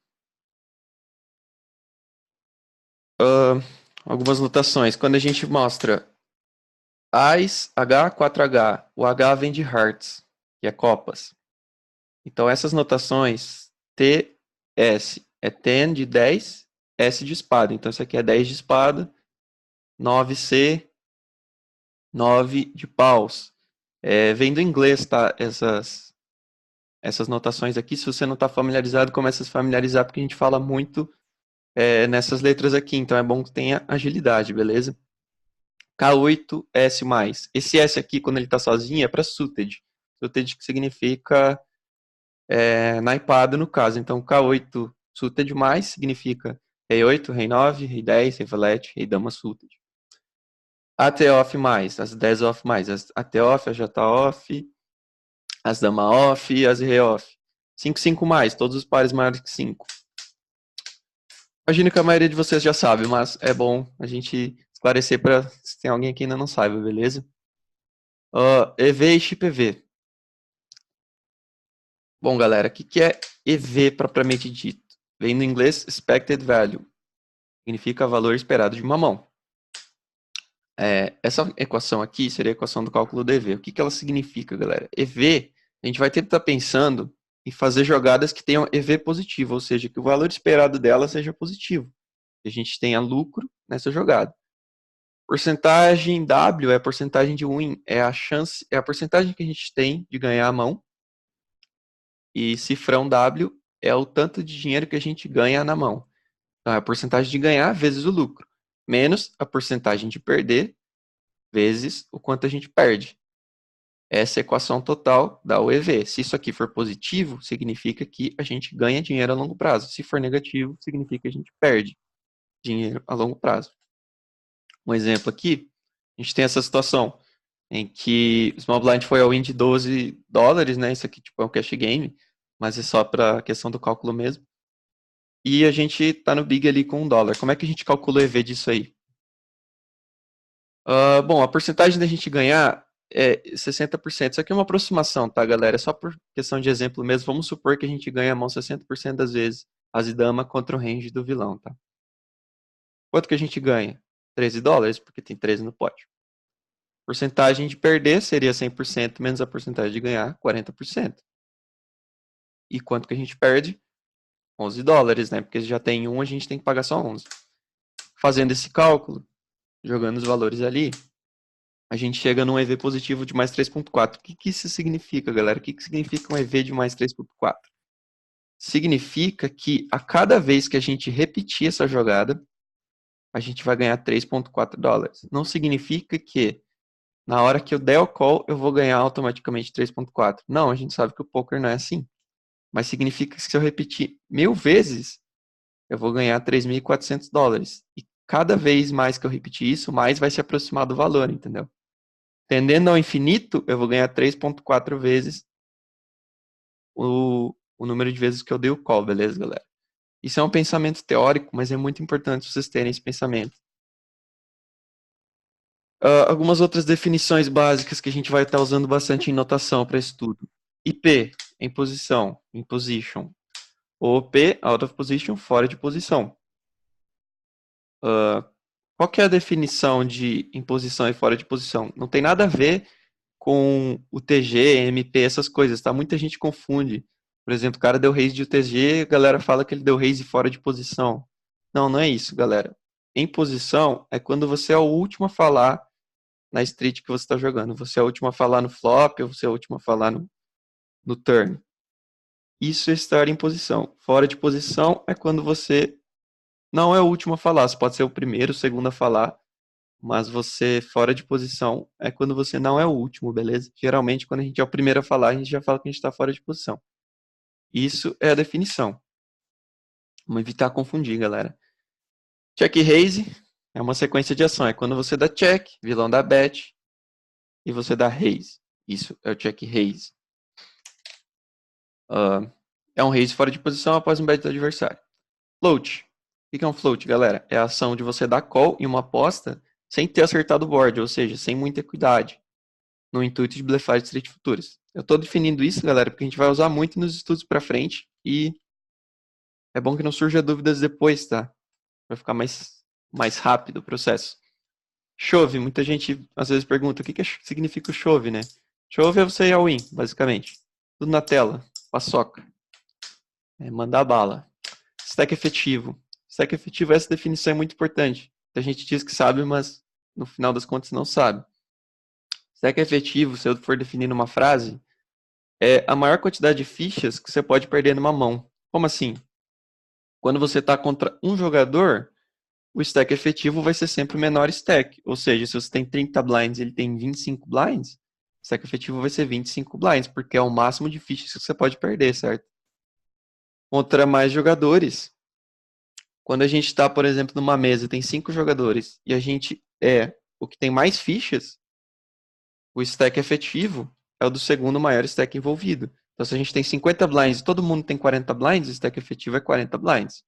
Algumas notações. Quando a gente mostra AIS, H, 4H, o H vem de Hearts, que é copas. Então, essas notações, TS é 10 de 10, S de espada. Então, isso aqui é 10 de espada, 9C, 9 de paus. Vem do inglês, tá? Essas notações aqui, se você não está familiarizado, comece a se familiarizar, porque a gente fala muito nessas letras aqui. Então, é bom que tenha agilidade, beleza? K8, S+. Esse S aqui, quando ele está sozinho, é para suited. Suited que significa naipado no caso. Então, K8 suited mais significa Rei 8, Rei 9, Rei 10, Rei Valete, Rei Dama suited. AT off mais, as 10 off mais, as AT off, a J off, as Dama off e as Rei off. 5, 5 mais, todos os pares maiores que 5. Imagino que a maioria de vocês já sabe, mas é bom a gente esclarecer para se tem alguém que ainda não saiba, beleza? EV e chip EV. Bom, galera, o que é EV propriamente dito? Vem do inglês Expected Value. Significa valor esperado de uma mão. Essa equação aqui seria a equação do cálculo do EV. O que ela significa, galera? EV, a gente vai ter que estar pensando em fazer jogadas que tenham EV positivo, ou seja, que o valor esperado dela seja positivo. Que a gente tenha lucro nessa jogada. Porcentagem W é a porcentagem de win, é a porcentagem que a gente tem de ganhar a mão. E cifrão W é o tanto de dinheiro que a gente ganha na mão. Então, é a porcentagem de ganhar vezes o lucro, menos a porcentagem de perder vezes o quanto a gente perde. Essa é a equação total dá o EV. Se isso aqui for positivo, significa que a gente ganha dinheiro a longo prazo. Se for negativo, significa que a gente perde dinheiro a longo prazo. Um exemplo aqui, a gente tem essa situação em que o Small Blind foi ao win de $12, né? Isso aqui tipo, é um cash game, mas é só para a questão do cálculo mesmo. E a gente tá no Big ali com $1. Como é que a gente calcula o EV disso aí? Bom, a porcentagem da gente ganhar é 60%. Isso aqui é uma aproximação, tá, galera? É só por questão de exemplo mesmo. Vamos supor que a gente ganha a mão 60% das vezes, as e dama contra o range do vilão, tá? Quanto que a gente ganha? $13, porque tem 13 no pote. Porcentagem de perder seria 100% menos a porcentagem de ganhar, 40%. E quanto que a gente perde? $11, né? Porque já tem um, a gente tem que pagar só 11. Fazendo esse cálculo, jogando os valores ali, a gente chega num EV positivo de mais 3.4. O que isso significa, galera? O que significa um EV de mais 3.4? Significa que a cada vez que a gente repetir essa jogada, a gente vai ganhar $3.4. Não significa que na hora que eu der o call, eu vou ganhar automaticamente 3.4. Não, a gente sabe que o poker não é assim. Mas significa que se eu repetir 1000 vezes, eu vou ganhar $3.400. E cada vez mais que eu repetir isso, mais vai se aproximar do valor, entendeu? Tendendo ao infinito, eu vou ganhar 3.4 vezes o número de vezes que eu dei o call, beleza, galera? Isso é um pensamento teórico, mas é muito importante vocês terem esse pensamento. Algumas outras definições básicas que a gente vai estar usando bastante em notação para estudo. IP, em posição, in position. OP, out of position, fora de posição. Qual que é a definição de em posição e fora de posição? Não tem nada a ver com o TG, MP, essas coisas, tá? Muita gente confunde. Por exemplo, o cara deu raise de UTG, a galera fala que ele deu raise fora de posição. Não, não é isso, galera. Em posição é quando você é o último a falar na street que você está jogando. Você é o último a falar no flop, ou você é o último a falar no turn. Isso é estar em posição. Fora de posição é quando você não é o último a falar. Você pode ser o primeiro, o segundo a falar, mas você fora de posição é quando você não é o último, beleza? Geralmente, quando a gente é o primeiro a falar, a gente já fala que a gente está fora de posição. Isso é a definição. Vamos evitar confundir, galera. Check raise é uma sequência de ação. É quando você dá check, vilão dá bet, e você dá raise. Isso é o check raise. É um raise fora de posição após um bet do adversário. Float. O que é um float, galera? É a ação de você dar call em uma aposta sem ter acertado o board, ou seja, sem muita equidade. no intuito de blefar de street futuras. Eu estou definindo isso, galera, porque a gente vai usar muito nos estudos para frente e é bom que não surja dúvidas depois, tá? Vai ficar mais rápido o processo. Chove, muita gente às vezes pergunta o que significa o chove, né? Chove é você ir all in, basicamente. Tudo na tela, paçoca. Mandar bala. Stack efetivo. Stack efetivo, essa definição é muito importante. A gente diz que sabe, mas no final das contas não sabe. Stack efetivo, se eu for definir numa frase, é a maior quantidade de fichas que você pode perder numa mão. Como assim? Quando você está contra um jogador, o stack efetivo vai ser sempre o menor stack. Ou seja, se você tem 30 blinds e ele tem 25 blinds, o stack efetivo vai ser 25 blinds, porque é o máximo de fichas que você pode perder, certo? Contra mais jogadores, quando a gente está, por exemplo, numa mesa, tem 5 jogadores, e a gente é o que tem mais fichas, o stack efetivo é o do segundo maior stack envolvido. Então, se a gente tem 50 blinds e todo mundo tem 40 blinds, o stack efetivo é 40 blinds.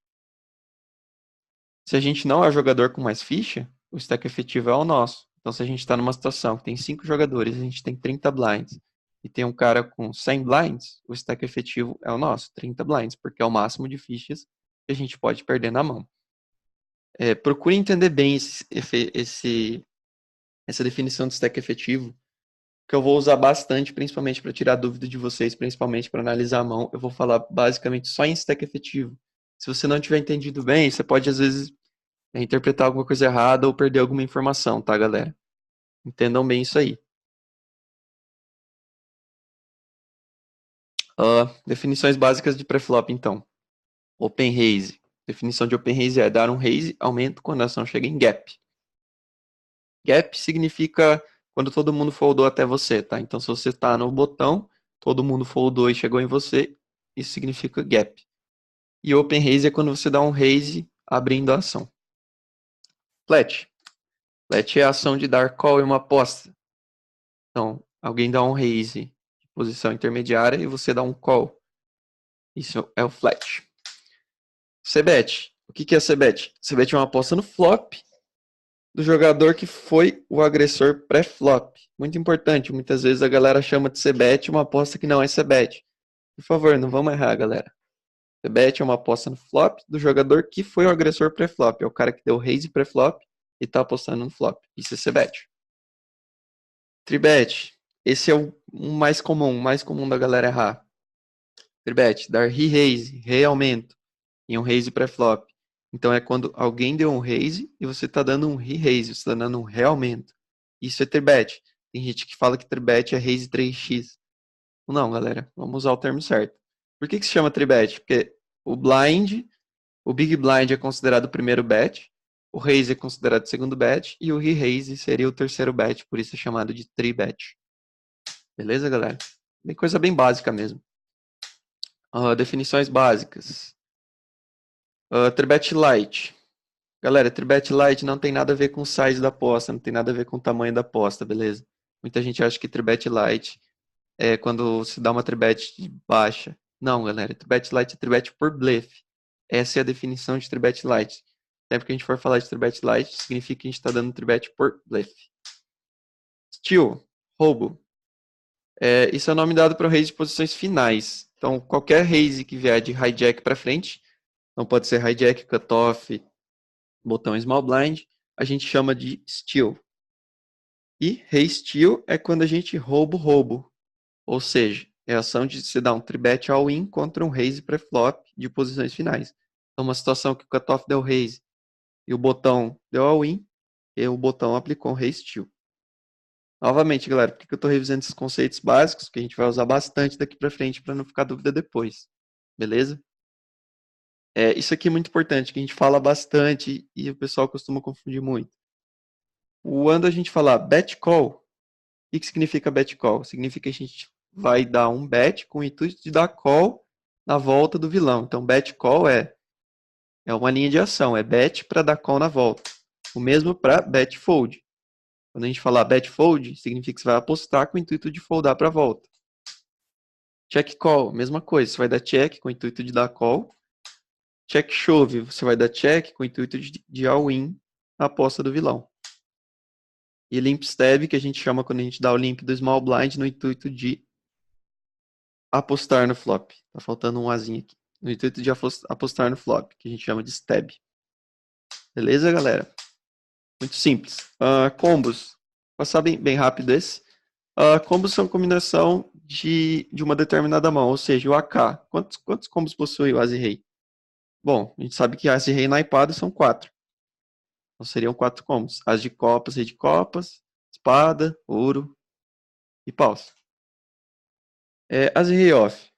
Se a gente não é o jogador com mais ficha, o stack efetivo é o nosso. Então, se a gente está numa situação que tem 5 jogadores, a gente tem 30 blinds, e tem um cara com 100 blinds, o stack efetivo é o nosso, 30 blinds, porque é o máximo de fichas que a gente pode perder na mão. Procure entender bem essa definição de stack efetivo, que eu vou usar bastante, principalmente para tirar dúvida de vocês, principalmente para analisar a mão. Eu vou falar basicamente só em stack efetivo. Se você não tiver entendido bem, você pode às vezes interpretar alguma coisa errada ou perder alguma informação, tá, galera? Entendam bem isso aí. Definições básicas de pré-flop, então. Open raise. Definição de open raise é dar um raise, aumento quando a ação chega em gap. Gap significa quando todo mundo foldou até você, tá? Então, se você tá no botão, todo mundo foldou e chegou em você, isso significa gap. E open raise é quando você dá um raise abrindo a ação. Flat. Flat é a ação de dar call em uma aposta. Então, alguém dá um raise de posição intermediária e você dá um call. Isso é o flat. C-bet. O que é C-bet? C-bet é uma aposta no flop do jogador que foi o agressor pré-flop. Muito importante. Muitas vezes a galera chama de C-bet uma aposta que não é C-bet. Por favor, não vamos errar, galera. C-bet é uma aposta no flop do jogador que foi o agressor pré-flop. É o cara que deu raise pré-flop e tá apostando no flop. Isso é C-bet. Tribet. Esse é o mais comum da galera errar. Tribet, dar re-raise, re-aumento em um raise pré-flop. Então é quando alguém deu um raise e você está dando um re-raise, você está dando um re-aumento. Isso é tribet. Tem gente que fala que tribet é raise 3x. Não, galera, vamos usar o termo certo. Por que se chama tribet? Porque o big blind é considerado o primeiro bet, o raise é considerado o segundo bet e o re-raise seria o terceiro bet, por isso é chamado de tribet. Beleza, galera? Bem coisa bem básica mesmo. Definições básicas. Tribet Light. Galera, Tribet Light não tem nada a ver com o size da aposta, não tem nada a ver com o tamanho da aposta, beleza? Muita gente acha que Tribet Light é quando se dá uma Tribet baixa. Não, galera, Tribet Light é Tribet por blefe. Essa é a definição de Tribet Light. Sempre que a gente for falar de Tribet Light, significa que a gente está dando Tribet por blefe. Steal, roubo. Isso é o nome dado para o raise de posições finais. Então, qualquer raise que vier de hijack para frente, não pode ser hijack, cutoff, botão small blind, a gente chama de steal. E raise steal é quando a gente rouba o roubo. Ou seja, é a ação de se dar um tribet all-in contra um raise pré-flop de posições finais. Então, uma situação que o cutoff deu raise e o botão deu all-in, e o botão aplicou um raise steal. Novamente, galera, por que eu estou revisando esses conceitos básicos que a gente vai usar bastante daqui para frente para não ficar dúvida depois. Beleza? Isso aqui é muito importante, que a gente fala bastante e o pessoal costuma confundir muito. Quando a gente falar bet call, o que significa bet call? Significa que a gente vai dar um bet com o intuito de dar call na volta do vilão. Então, bet call é uma linha de ação, é bet para dar call na volta. O mesmo para bet fold. Quando a gente falar bet fold, significa que você vai apostar com o intuito de foldar para a volta. Check call, mesma coisa. Você vai dar check com o intuito de dar call. Check shove, você vai dar check com o intuito de all-in na aposta do vilão. e limp stab, que a gente chama quando a gente dá o limp do small blind no intuito de apostar no flop. Tá faltando um azinho aqui. No intuito de apostar no flop, que a gente chama de stab. Beleza, galera? Muito simples. Combos. Vou passar bem rápido esse. Combos são combinação de uma determinada mão, ou seja, o AK. Quantos combos possui o As e Rei? Bom, a gente sabe que As e Rei naipado são 4. Então seriam 4 combos. As de copas, Rei de copas, espada, ouro e paus. As e Rei off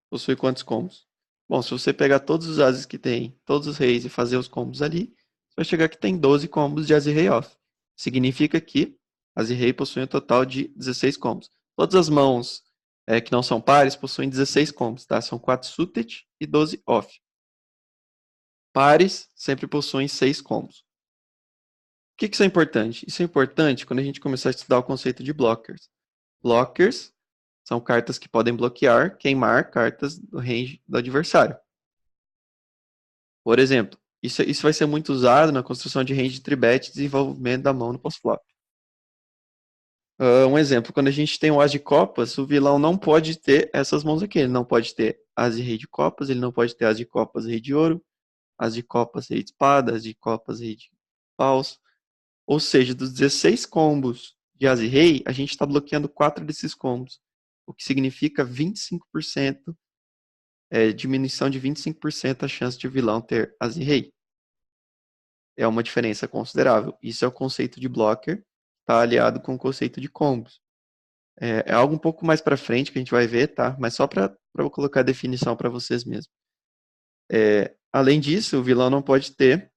possui quantos combos? Bom, se você pegar todos os ases que tem, todos os reis e fazer os combos ali, você vai chegar que tem 12 combos de As e Rei off. Significa que As e Rei possuem um total de 16 combos. Todas as mãos que não são pares possuem 16 combos, tá? São 4 suited e 12 off. Pares sempre possuem 6 combos. Por que isso é importante? Isso é importante quando a gente começar a estudar o conceito de blockers. Blockers são cartas que podem bloquear, queimar cartas do range do adversário. Por exemplo, isso vai ser muito usado na construção de range de tribet e desenvolvimento da mão no pós-flop. Um exemplo, quando a gente tem o As de Copas, o vilão não pode ter essas mãos aqui. Ele não pode ter As de Rei de Copas, ele não pode ter As de Copas, Rei de Ouro, As de Copas, Rei de Espada, As de Copas, Rei de Paus. Ou seja, dos 16 combos de As e Rei, a gente está bloqueando 4 desses combos, o que significa 25%, diminuição de 25% a chance de o vilão ter As e Rei. É uma diferença considerável. Isso é o conceito de blocker, está aliado com o conceito de combos. É algo um pouco mais para frente que a gente vai ver, tá? Mas só para eu colocar a definição para vocês mesmos. Além disso, o vilão não pode ter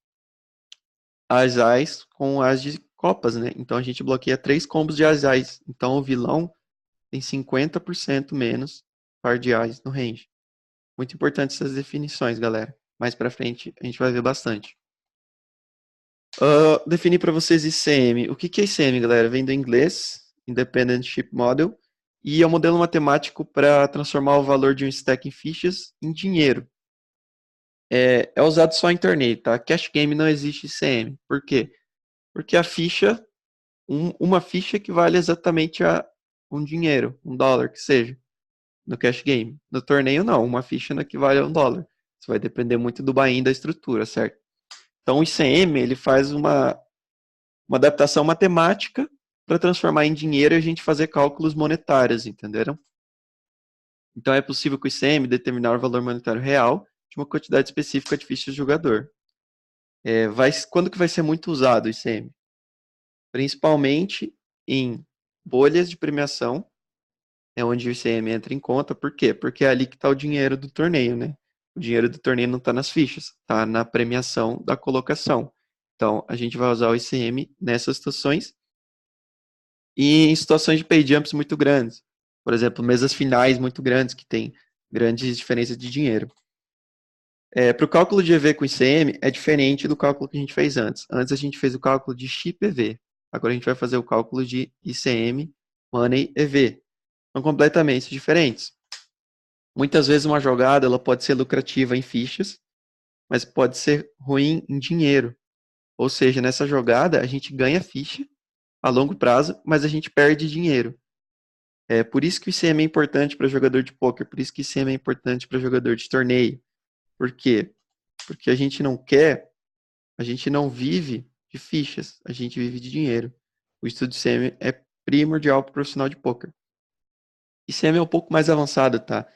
as ais com as de copas, né? Então a gente bloqueia 3 combos de as ais. Então o vilão tem 50% menos par de ais no range. Muito importante essas definições, galera. Mais para frente a gente vai ver bastante. Definir para vocês ICM. O que é ICM, galera? Vem do inglês, Independent Ship Model, e é um modelo matemático para transformar o valor de um stack em fichas em dinheiro. É usado só em torneio, tá? Cash game não existe ICM. Por quê? Porque a ficha, uma ficha equivale exatamente a um dinheiro, $1 que seja, no cash game. No torneio não, uma ficha não equivale a $1. Isso vai depender muito do buy-in da estrutura, certo? Então o ICM, ele faz uma adaptação matemática para transformar em dinheiro e a gente fazer cálculos monetários, entenderam? Então é possível que o ICM determinar o valor monetário real de uma quantidade específica de fichas do jogador. Quando que vai ser muito usado o ICM? Principalmente em bolhas de premiação, é onde o ICM entra em conta. Por quê? Porque é ali que está o dinheiro do torneio, né? O dinheiro do torneio não está nas fichas, está na premiação da colocação. Então, a gente vai usar o ICM nessas situações e em situações de pay jumps muito grandes. Por exemplo, mesas finais muito grandes, que tem grandes diferenças de dinheiro. Para o cálculo de EV com ICM, é diferente do cálculo que a gente fez antes. Antes a gente fez o cálculo de chip EV. Agora a gente vai fazer o cálculo de ICM, Money EV. São completamente diferentes. Muitas vezes uma jogada ela pode ser lucrativa em fichas, mas pode ser ruim em dinheiro. Ou seja, nessa jogada a gente ganha ficha a longo prazo, mas a gente perde dinheiro. É por isso que o ICM é importante para jogador de poker, por isso que o ICM é importante para jogador de torneio. Por quê? Porque a gente não vive de fichas, a gente vive de dinheiro. O estudo de ICM é primordial para o profissional de poker. ICM é um pouco mais avançado, tá?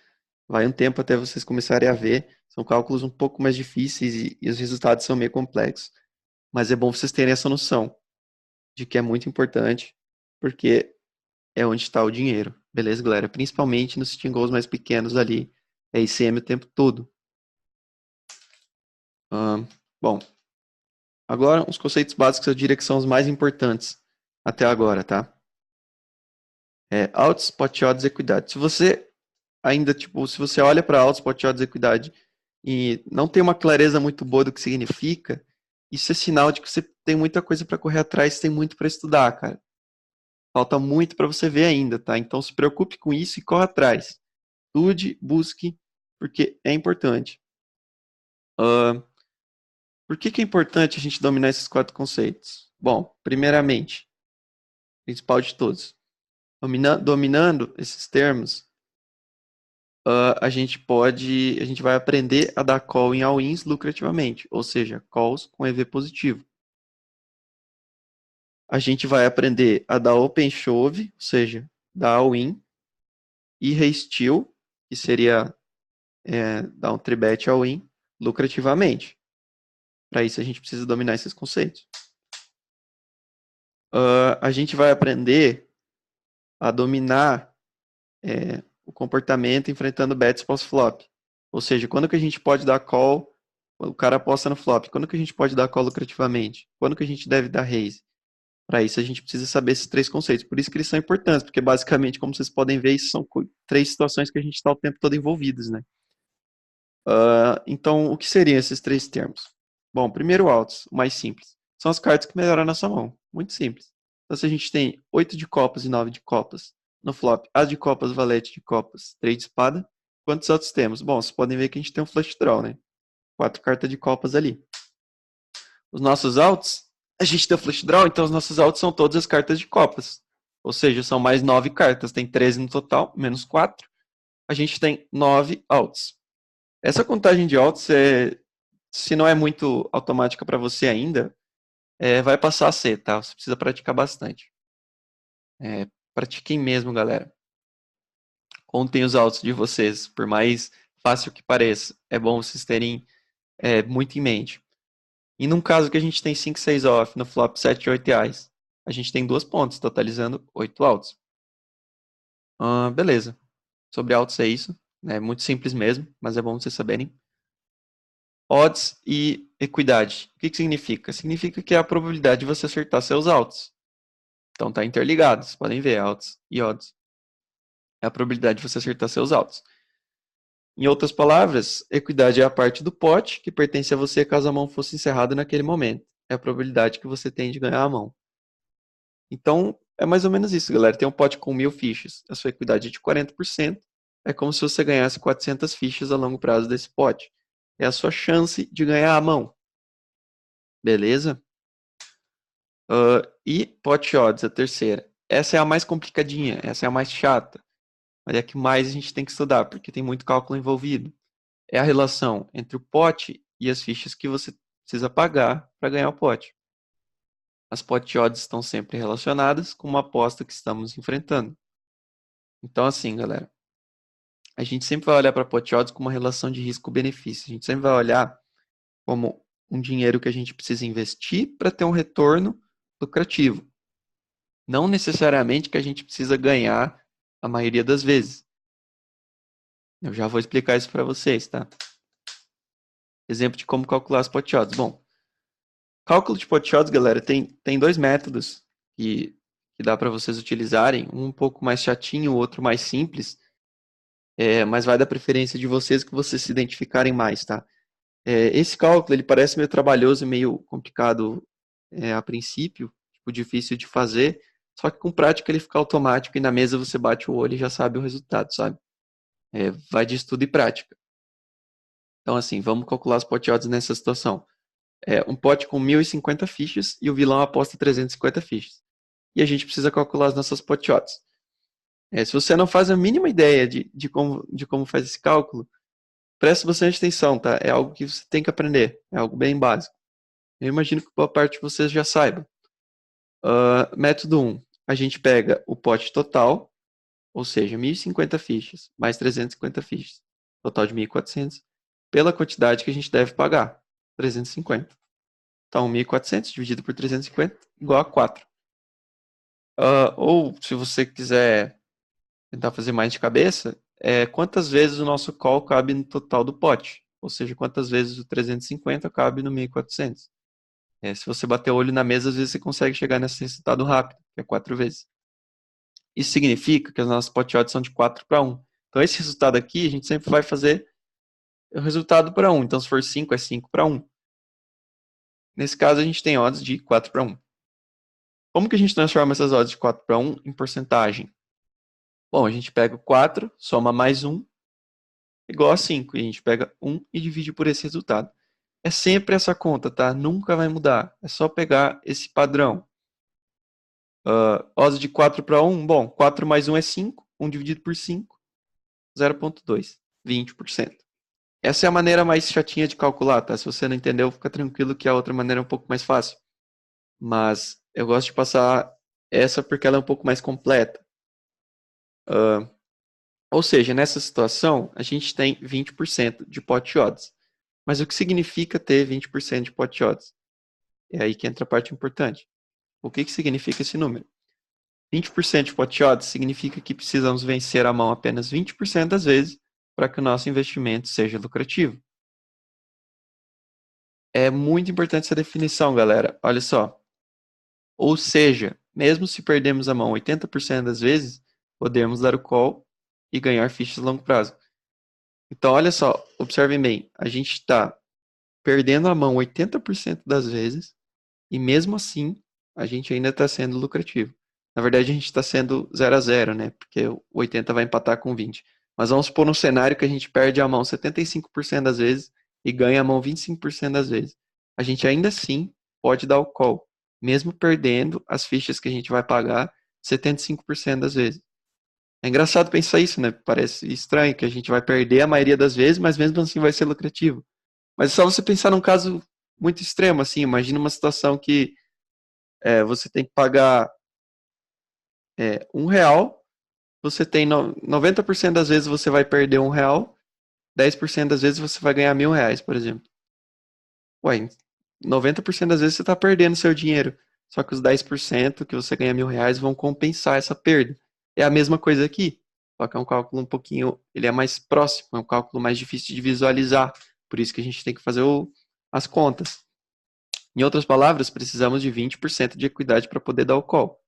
Vai um tempo até vocês começarem a ver. São cálculos um pouco mais difíceis e os resultados são meio complexos. Mas é bom vocês terem essa noção de que é muito importante, porque é onde está o dinheiro. Beleza, galera? Principalmente nos sitting goals mais pequenos ali. É ICM o tempo todo. Bom, agora os conceitos básicos eu diria que são os mais importantes até agora, tá? Altos, spot odds, equidade. Se você ainda, se você olha para altos, spot odds, equidade e não tem uma clareza muito boa do que significa, isso é sinal de que você tem muita coisa para correr atrás, tem muito para estudar, cara. Falta muito para você ver ainda, tá? Então se preocupe com isso e corra atrás. Estude, busque, porque é importante. Por que é importante a gente dominar esses 4 conceitos? Bom, primeiramente, principal de todos. Dominando esses termos, a gente vai aprender a dar call em all-ins lucrativamente, ou seja, calls com EV positivo. A gente vai aprender a dar open shove, ou seja, dar all-in, e re-steal, que seria dar um tribet all-in lucrativamente. Para isso a gente precisa dominar esses conceitos. A gente vai aprender a dominar o comportamento enfrentando bets pós-flop. Ou seja, quando que a gente pode dar call, o cara aposta no flop, quando que a gente pode dar call lucrativamente? Quando que a gente deve dar raise? Para isso a gente precisa saber esses três conceitos. Por isso que eles são importantes, porque basicamente, como vocês podem ver, isso são três situações que a gente está o tempo todo envolvidos, né? Então, o que seriam esses três termos? Bom, primeiro altos, o mais simples. São as cartas que melhoram a nossa mão. Muito simples. Então, se a gente tem 8 de copas e 9 de copas no flop, as de copas, valete de copas, 3 de espada, quantos altos temos? Bom, vocês podem ver que a gente tem um flush draw, né? 4 cartas de copas ali. Os nossos altos, a gente tem o flush draw, então os nossos altos são todas as cartas de copas. Ou seja, são mais 9 cartas. Tem 13 no total, menos 4. A gente tem 9 altos. Essa contagem de altos, se não é muito automática para você ainda, vai passar a ser, tá? Você precisa praticar bastante. Pratiquem mesmo, galera. Contem os altos de vocês, por mais fácil que pareça. É bom vocês terem muito em mente. E num caso que a gente tem 5, 6 off, no flop 7 e 8 reais, a gente tem 2 pontos, totalizando 8 altos. Beleza. Sobre altos é isso. É muito simples mesmo, mas é bom vocês saberem. Odds e equidade. O que significa? Significa que é a probabilidade de você acertar seus altos. Então tá interligado, vocês podem ver, altos e odds. É a probabilidade de você acertar seus altos. Em outras palavras, equidade é a parte do pote que pertence a você caso a mão fosse encerrada naquele momento. É a probabilidade que você tem de ganhar a mão. Então, é mais ou menos isso, galera. Tem um pote com 1000 fichas. A sua equidade é de 40%. É como se você ganhasse 400 fichas a longo prazo desse pote. É a sua chance de ganhar a mão. Beleza? E pot odds, a terceira. Essa é a mais complicadinha, essa é a mais chata. Mas é a que mais a gente tem que estudar, porque tem muito cálculo envolvido. É a relação entre o pote e as fichas que você precisa pagar para ganhar o pote. As pot odds estão sempre relacionadas com uma aposta que estamos enfrentando. Então, assim, galera, a gente sempre vai olhar para pot odds com uma relação de risco-benefício. A gente sempre vai olhar como um dinheiro que a gente precisa investir para ter um retorno lucrativo. Não necessariamente que a gente precisa ganhar a maioria das vezes. Eu já vou explicar isso para vocês, tá? Exemplo de como calcular as pot odds. Bom, cálculo de pot odds, galera, tem dois métodos que dá para vocês utilizarem. Um pouco mais chatinho, o outro mais simples. Mas vai da preferência de vocês que vocês se identificarem mais, tá? Esse cálculo, ele parece meio trabalhoso, meio complicado a princípio, tipo, difícil de fazer, só que com prática ele fica automático e na mesa você bate o olho e já sabe o resultado, sabe? Vai de estudo e prática. Então, assim, vamos calcular as pot odds nessa situação. Um pote com 1050 fichas e o vilão aposta 350 fichas. E a gente precisa calcular as nossas pot odds. Se você não faz a mínima ideia de como faz esse cálculo, preste bastante atenção, tá? É algo que você tem que aprender. É algo bem básico. Eu imagino que boa parte de vocês já saiba. Método 1. A gente pega o pote total, ou seja, 1050 fichas, mais 350 fichas, total de 1400, pela quantidade que a gente deve pagar, 350. Então, 1400 dividido por 350 igual a 4. Ou, se você quiser tentar fazer mais de cabeça, quantas vezes o nosso call cabe no total do pote? Ou seja, quantas vezes o 350 cabe no 1400? Se você bater o olho na mesa, às vezes você consegue chegar nesse resultado rápido, que é 4 vezes. Isso significa que as nossas pot odds são de 4 para 1. Então, esse resultado aqui, a gente sempre vai fazer o resultado para 1. Então, se for 5, é 5 para 1. Nesse caso, a gente tem odds de 4 para 1. Como que a gente transforma essas odds de 4 para 1 em porcentagem? Bom, a gente pega o 4, soma mais 1, igual a 5. E a gente pega 1 e divide por esse resultado. É sempre essa conta, tá? Nunca vai mudar. É só pegar esse padrão. Odds de 4 para 1, bom, 4 mais 1 é 5, 1 dividido por 5, 0,2, 20%. Essa é a maneira mais chatinha de calcular, tá? Se você não entendeu, fica tranquilo que a outra maneira é um pouco mais fácil. Mas eu gosto de passar essa porque ela é um pouco mais completa. Ou seja, nessa situação, a gente tem 20% de pot odds. Mas o que significa ter 20% de pot odds? É aí que entra a parte importante. O que significa esse número? 20% de pot odds significa que precisamos vencer a mão apenas 20% das vezes para que o nosso investimento seja lucrativo. É muito importante essa definição, galera. Olha só. Ou seja, mesmo se perdemos a mão 80% das vezes, podemos dar o call e ganhar fichas a longo prazo. Então, olha só, observem bem, a gente está perdendo a mão 80% das vezes e mesmo assim a gente ainda está sendo lucrativo. Na verdade, a gente está sendo 0 a 0, né? Porque o 80 vai empatar com 20. Mas vamos supor um cenário que a gente perde a mão 75% das vezes e ganha a mão 25% das vezes. A gente ainda assim pode dar o call, mesmo perdendo as fichas que a gente vai pagar 75% das vezes. É engraçado pensar isso, né? Parece estranho que a gente vai perder a maioria das vezes, mas mesmo assim vai ser lucrativo. Mas é só você pensar num caso muito extremo, assim. Imagina uma situação que você tem que pagar R$ 1, você tem 90% das vezes você vai perder R$ 1, 10% das vezes você vai ganhar R$ 1.000, por exemplo. Ué, 90% das vezes você está perdendo seu dinheiro. Só que os 10% que você ganha R$ 1.000 vão compensar essa perda. É a mesma coisa aqui. Só que é um cálculo um pouquinho, ele é mais próximo, é um cálculo mais difícil de visualizar. Por isso que a gente tem que fazer as contas. Em outras palavras, precisamos de 20% de equidade para poder dar o call.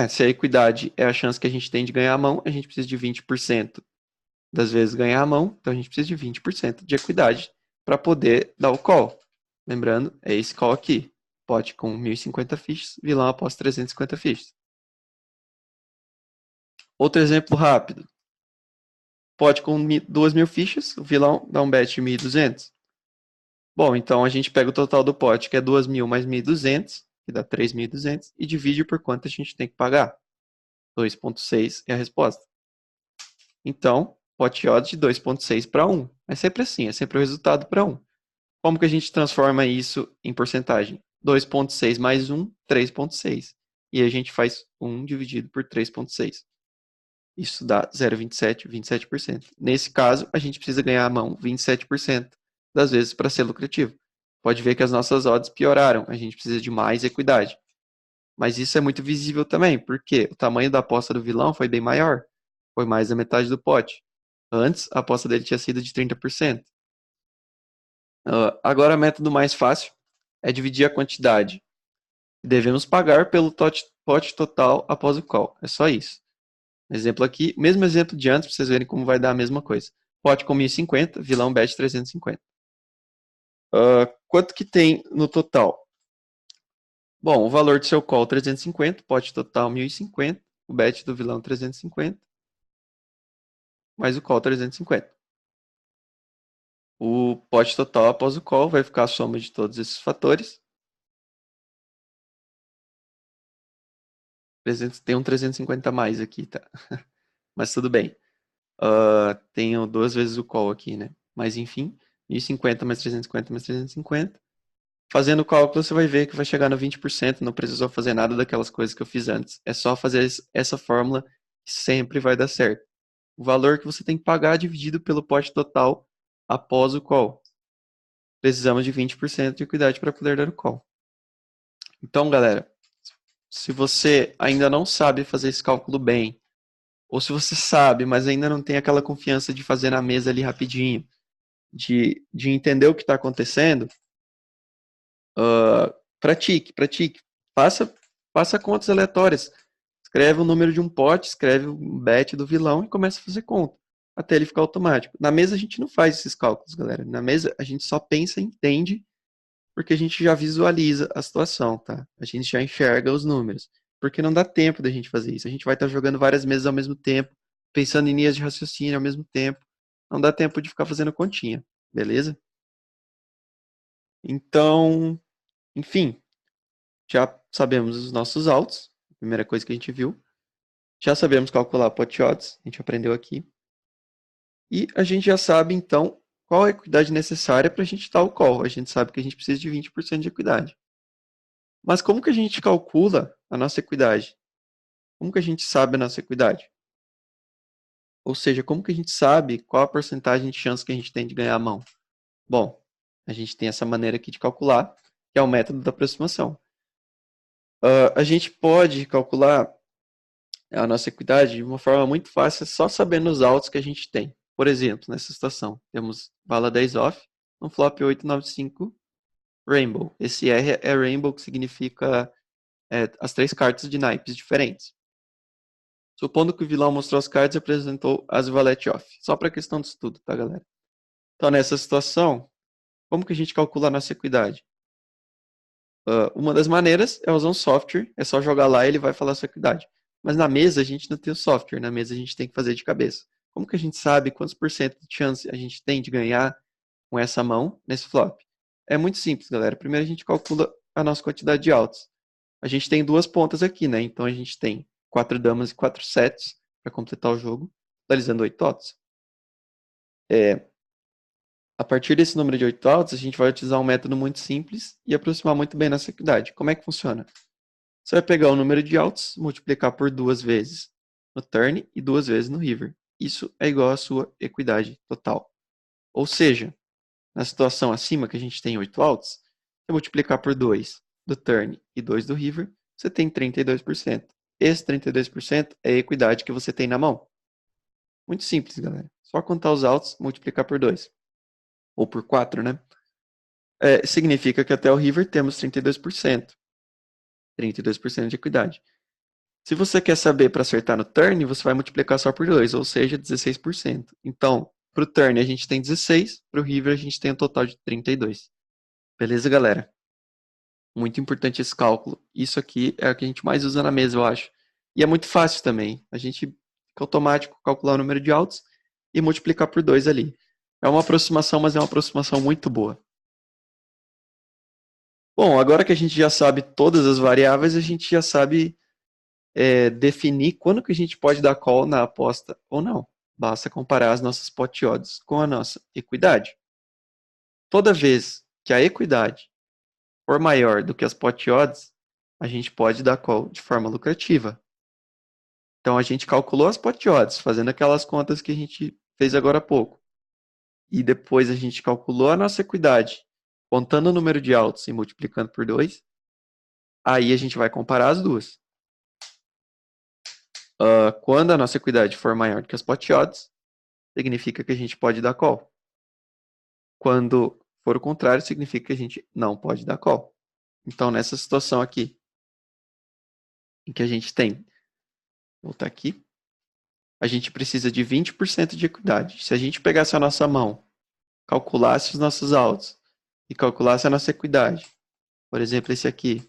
Se a equidade é a chance que a gente tem de ganhar a mão, a gente precisa de 20% das vezes ganhar a mão, então a gente precisa de 20% de equidade para poder dar o call. Lembrando, é esse call aqui. Pote com 1.050 fichas, vilão após 350 fichas. Outro exemplo rápido. Pote com 2.000 fichas, o vilão dá um bet de 1.200. Bom, então a gente pega o total do pote, que é 2.000 mais 1.200, que dá 3.200, e divide por quanto a gente tem que pagar. 2,6 é a resposta. Então, pote odds de 2,6 para 1. É sempre assim, é sempre o resultado para 1. Como que a gente transforma isso em porcentagem? 2,6 mais 1, 3,6. E a gente faz 1 dividido por 3,6. Isso dá 0,27, 27%. Nesse caso, a gente precisa ganhar a mão 27% das vezes para ser lucrativo. Pode ver que as nossas odds pioraram. A gente precisa de mais equidade. Mas isso é muito visível também, porque o tamanho da aposta do vilão foi bem maior. Foi mais da metade do pote. Antes, a aposta dele tinha sido de 30%. Agora, o método mais fácil é dividir a quantidade que devemos pagar pelo pote total após o call. É só isso. Exemplo aqui, mesmo exemplo de antes, para vocês verem como vai dar a mesma coisa. Pote com 1.050, vilão bet 350. Quanto que tem no total? Bom, o valor do seu call 350, pote total 1.050, o bet do vilão 350, mais o call 350. O pote total após o call vai ficar a soma de todos esses fatores. Tem um 350 a mais aqui, tá? Mas tudo bem. Tenho duas vezes o call aqui, né? Mas enfim, 1.050 mais 350 mais 350. Fazendo o cálculo, você vai ver que vai chegar no 20%. Não precisou fazer nada daquelas coisas que eu fiz antes. É só fazer essa fórmula que sempre vai dar certo. O valor que você tem que pagar dividido pelo pote total após o call. Precisamos de 20% de equidade para poder dar o call. Então, galera, se você ainda não sabe fazer esse cálculo bem, ou se você sabe, mas ainda não tem aquela confiança de fazer na mesa ali rapidinho, de entender o que está acontecendo, pratique. Faça contas aleatórias. Escreve o número de um pote, escreve o bet do vilão e começa a fazer conta, até ele ficar automático. Na mesa a gente não faz esses cálculos, galera. Na mesa a gente só pensa e entende, porque a gente já visualiza a situação, tá? A gente já enxerga os números. Porque não dá tempo da gente fazer isso. A gente vai estar jogando várias mesas ao mesmo tempo, pensando em linhas de raciocínio ao mesmo tempo. Não dá tempo de ficar fazendo continha, beleza? Então, enfim, Já sabemos os nossos altos, primeira coisa que a gente viu. Já sabemos calcular pot odds, a gente aprendeu aqui. E a gente já sabe, então, qual a equidade necessária para a gente dar o call. A gente sabe que a gente precisa de 20% de equidade. Mas como que a gente calcula a nossa equidade? Como que a gente sabe a nossa equidade? Ou seja, como que a gente sabe qual a porcentagem de chance que a gente tem de ganhar a mão? Bom, a gente tem essa maneira aqui de calcular, que é o método da aproximação. A gente pode calcular a nossa equidade de uma forma muito fácil, só sabendo os altos que a gente tem. Por exemplo, nessa situação, temos vala 10 off, um flop 895 Rainbow. Esse R é Rainbow, que significa as 3 cartas de naipes diferentes. Supondo que o vilão mostrou as cartas e apresentou as valete off. Só para questão de estudo, tá, galera? Então, nessa situação, como que a gente calcula a nossa equidade? Uma das maneiras é usar um software, é só jogar lá e ele vai falar a sua equidade. Mas na mesa a gente não tem o software, na mesa a gente tem que fazer de cabeça. Como que a gente sabe quantos por cento de chance a gente tem de ganhar com essa mão nesse flop? É muito simples, galera. Primeiro a gente calcula a nossa quantidade de altos. A gente tem duas pontas aqui, né? Então a gente tem 4 damas e 4 sets para completar o jogo, totalizando 8 altos. A partir desse número de 8 altos, a gente vai utilizar um método muito simples e aproximar muito bem nossa equidade. Como é que funciona? Você vai pegar o número de altos, multiplicar por 2 vezes no turn e 2 vezes no river. Isso é igual à sua equidade total. Ou seja, na situação acima que a gente tem 8 altos, você multiplicar por 2 do turn e 2 do river, você tem 32%. Esse 32% é a equidade que você tem na mão. Muito simples, galera. Só contar os altos, multiplicar por 2. Ou por 4, né? Significa que até o river temos 32%. 32% de equidade. Se você quer saber para acertar no turn, você vai multiplicar só por 2, ou seja, 16%. Então, para o turn a gente tem 16, para o river a gente tem um total de 32. Beleza, galera? Muito importante esse cálculo. Isso aqui é o que a gente mais usa na mesa, eu acho. E é muito fácil também. A gente fica automático calcular o número de altos e multiplicar por 2 ali. É uma aproximação, mas é uma aproximação muito boa. Bom, agora que a gente já sabe todas as variáveis, a gente já sabe definir quando que a gente pode dar call na aposta ou não. Basta comparar as nossas pot odds com a nossa equidade. Toda vez que a equidade for maior do que as pot odds, a gente pode dar call de forma lucrativa. Então a gente calculou as pot odds, fazendo aquelas contas que a gente fez agora há pouco. E depois a gente calculou a nossa equidade, contando o número de altos e multiplicando por 2. Aí a gente vai comparar as duas. Quando a nossa equidade for maior do que as pot odds, significa que a gente pode dar call. Quando for o contrário, significa que a gente não pode dar call. Então, nessa situação aqui, em que a gente tem, vou voltar aqui, a gente precisa de 20% de equidade. Se a gente pegasse a nossa mão, calculasse os nossos altos e calculasse a nossa equidade, por exemplo, esse aqui,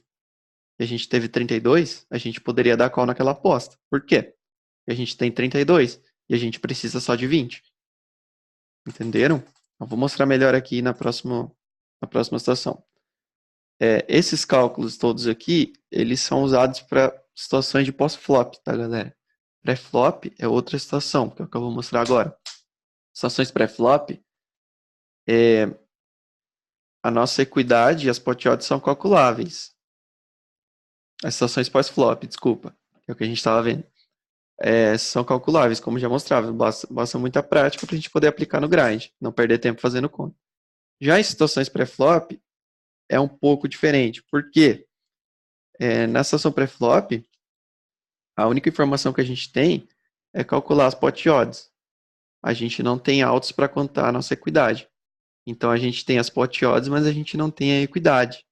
e a gente teve 32, a gente poderia dar call naquela aposta. Por quê? Porque a gente tem 32 e a gente precisa só de 20. Entenderam? Eu vou mostrar melhor aqui na próxima situação. Esses cálculos todos aqui, eles são usados para situações de pós-flop, tá, galera? Pré-flop é outra situação, que é o que eu vou mostrar agora. Situações pré-flop, a nossa equidade e as pot odds são calculáveis. As situações pós-flop, desculpa, que é o que a gente estava vendo. São calculáveis, como já mostrava. Basta muita prática para a gente poder aplicar no grind, não perder tempo fazendo conta. Já em situações pré-flop, é um pouco diferente. Por quê? Na situação pré-flop, a única informação que a gente tem é calcular as pot odds. A gente não tem altos para contar a nossa equidade. Então a gente tem as pot odds, mas a gente não tem a equidade.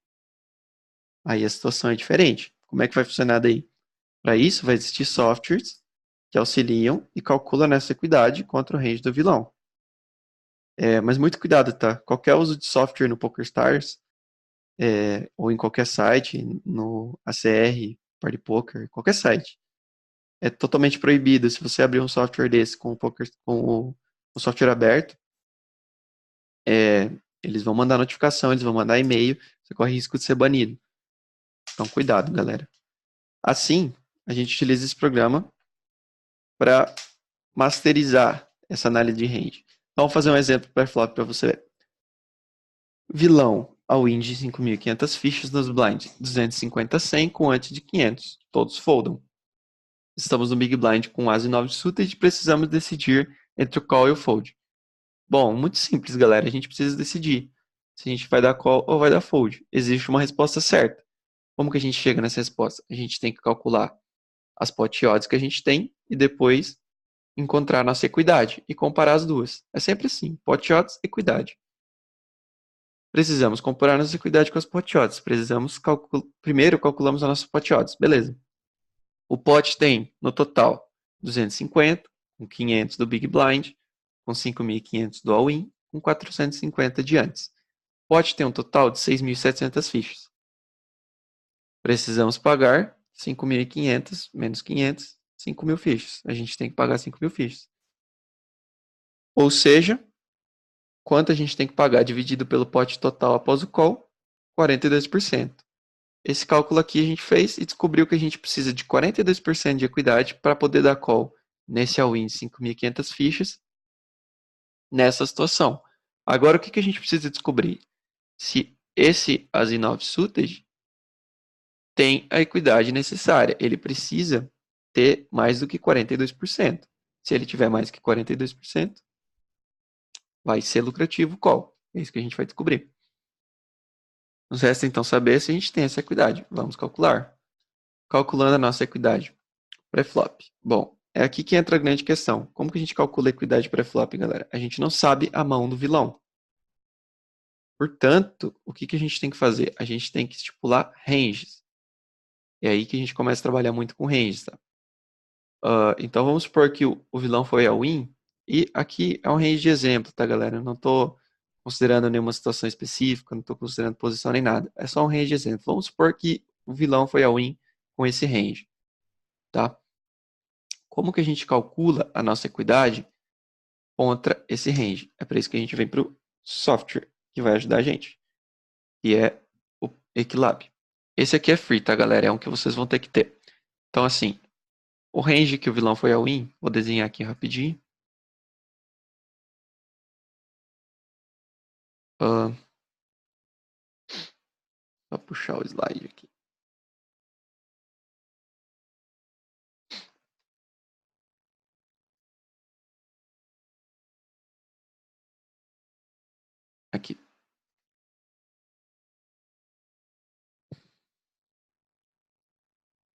Aí a situação é diferente. Como é que vai funcionar daí? Para isso, vai existir softwares que auxiliam e calculam nessa equidade contra o range do vilão. Mas muito cuidado, tá? Qualquer uso de software no PokerStars, ou em qualquer site, no ACR, Party Poker, qualquer site, é totalmente proibido. Se você abrir um software desse com o software aberto, eles vão mandar notificação, eles vão mandar e-mail, você corre risco de ser banido. Então, cuidado, galera. Assim, a gente utiliza esse programa para masterizar essa análise de range. Então, vou fazer um exemplo pré-flop para você ver. Vilão, all-in de 5.500 fichas nos blinds, 250 a 100 com ante de 500. Todos foldam. Estamos no Big Blind com As e 9 suited e precisamos decidir entre o call e o fold. Bom, muito simples, galera. A gente precisa decidir se a gente vai dar call ou vai dar fold. Existe uma resposta certa. Como que a gente chega nessa resposta? A gente tem que calcular as pot odds que a gente tem e depois encontrar a nossa equidade e comparar as duas. É sempre assim, pot odds, equidade. Precisamos comparar nossa equidade com as pot odds. Primeiro calculamos a nossa pot odds. Beleza. O pot tem, no total, 250, com 500 do Big Blind, com 5.500 do all-in, com 450 de antes. O pot tem um total de 6.700 fichas. Precisamos pagar 5.500 menos 500, 5.000 fichas. A gente tem que pagar 5.000 fichas. Ou seja, quanto a gente tem que pagar dividido pelo pot total após o call? 42%. Esse cálculo aqui a gente fez e descobriu que a gente precisa de 42% de equidade para poder dar call nesse all-in de 5.500 fichas nessa situação. Agora, o que a gente precisa descobrir? Se esse As-9 suited tem a equidade necessária. Ele precisa ter mais do que 42%. Se ele tiver mais que 42%, vai ser lucrativo o call. É isso que a gente vai descobrir. Nos resta então saber se a gente tem essa equidade. Vamos calcular. Calculando a nossa equidade pré-flop. Bom, é aqui que entra a grande questão. Como que a gente calcula a equidade pré-flop, galera? A gente não sabe a mão do vilão. Portanto, o que a gente tem que fazer? A gente tem que estipular ranges. É aí que a gente começa a trabalhar muito com ranges, tá? Então vamos supor que o vilão foi a win. E aqui é um range de exemplo, tá, galera? Eu não estou considerando nenhuma situação específica, não estou considerando posição nem nada. É só um range de exemplo. Vamos supor que o vilão foi a win com esse range, tá? Como que a gente calcula a nossa equidade contra esse range? É para isso que a gente vem para o software que vai ajudar a gente, que é o Equilab. Esse aqui é free, tá, galera? É um que vocês vão ter que ter. Então, assim, o range que o vilão foi a win, vou desenhar aqui rapidinho. Só puxar o slide aqui. Aqui.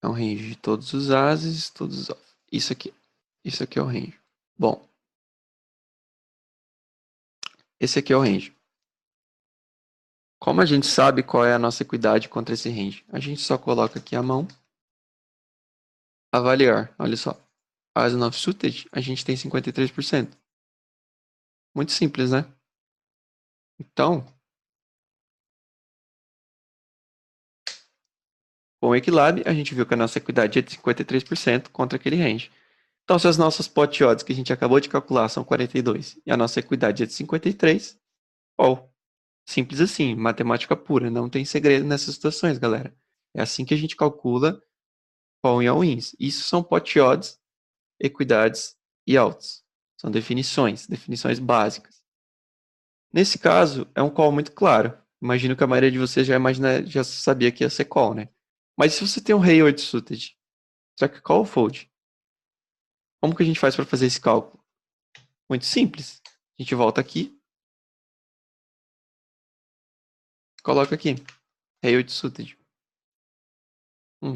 É um range de todos os ases, todos os off. Isso aqui. Isso aqui é o range. Bom. Esse aqui é o range. Como a gente sabe qual é a nossa equidade contra esse range? A gente só coloca aqui a mão. Avaliar. Olha só. As 9 suited, a gente tem 53%. Muito simples, né? Então, com o Equilab, a gente viu que a nossa equidade é de 53% contra aquele range. Então, se as nossas pot odds que a gente acabou de calcular são 42 e a nossa equidade é de 53, ó, simples assim, matemática pura, não tem segredo nessas situações, galera. É assim que a gente calcula call e all-ins. Isso são pot odds, equidades e outs. São definições básicas. Nesse caso, é um call muito claro. Imagino que a maioria de vocês já sabia que ia ser call, né? Mas se você tem um rei 8 suited, será que call ou fold? Como que a gente faz para fazer esse cálculo? Muito simples. A gente volta aqui, coloca aqui, rei 8 suited.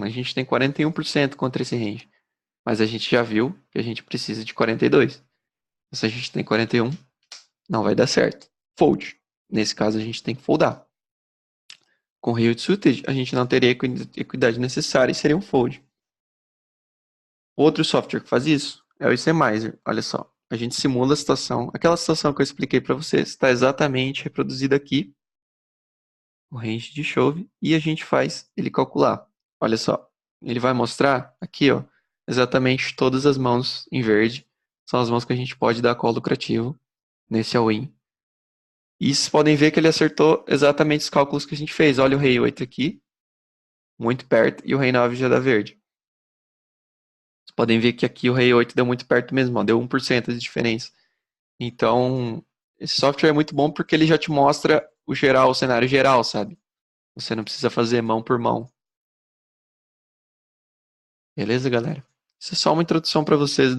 A gente tem 41% contra esse range. Mas a gente já viu que a gente precisa de 42. Se a gente tem 41, não vai dar certo. Fold. Nesse caso, a gente tem que foldar. Com rei 8 suited, a gente não teria a equidade necessária e seria um fold. Outro software que faz isso é o Ecemizer. Olha só, a gente simula a situação. Aquela situação que eu expliquei para vocês está exatamente reproduzida aqui, o range de chove, e a gente faz ele calcular. Olha só, ele vai mostrar aqui, ó, exatamente todas as mãos em verde. São as mãos que a gente pode dar call lucrativo nesse all-in. E vocês podem ver que ele acertou exatamente os cálculos que a gente fez. Olha o rei 8 aqui. muito perto, e o rei 9 já dá verde. Vocês podem ver que aqui o rei 8 deu muito perto mesmo, ó, deu 1% de diferença. Então, esse software é muito bom porque ele já te mostra o geral, o cenário geral, sabe? Você não precisa fazer mão por mão. Beleza, galera? Isso é só uma introdução para vocês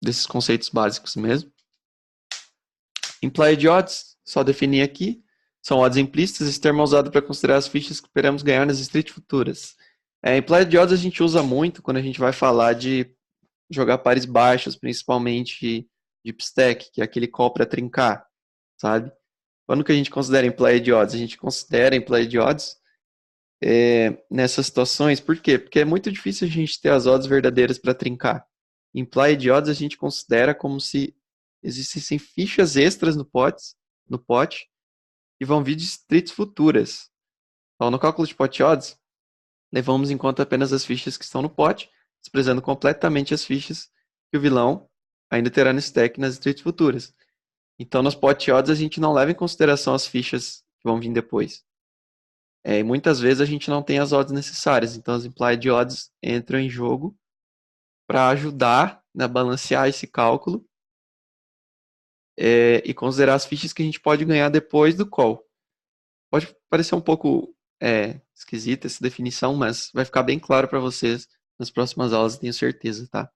desses conceitos básicos mesmo. Implied odds, só definir aqui. São odds implícitas, esse termo é usado para considerar as fichas que esperamos ganhar nas streets futuras. Implied odds a gente usa muito quando a gente vai falar de jogar pares baixos, principalmente deep stack, que é aquele call para trincar, sabe? Quando que a gente considera implied odds? A gente considera implied odds nessas situações, por quê? Porque é muito difícil a gente ter as odds verdadeiras para trincar. Implied odds a gente considera como se existissem fichas extras no pote e vão vir de streets futuras. Então, no cálculo de pot odds, levamos em conta apenas as fichas que estão no pote, desprezando completamente as fichas que o vilão ainda terá no stack nas streets futuras. Então, nos pot odds, a gente não leva em consideração as fichas que vão vir depois. E muitas vezes a gente não tem as odds necessárias, então as implied odds entram em jogo para ajudar a balancear esse cálculo e considerar as fichas que a gente pode ganhar depois do call. Pode parecer um pouco esquisita essa definição, mas vai ficar bem claro para vocês nas próximas aulas, tenho certeza, tá?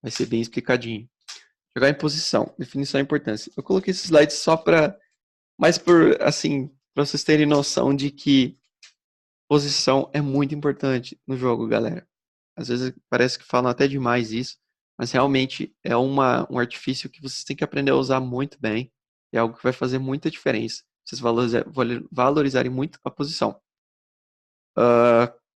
Vai ser bem explicadinho. Jogar em posição, definição e importância. Eu coloquei esse slide só para, mais por, assim, para vocês terem noção de que posição é muito importante no jogo, galera. Às vezes parece que falam até demais isso, mas realmente é um artifício que vocês têm que aprender a usar muito bem. É algo que vai fazer muita diferença. Vocês valorizarem muito a posição.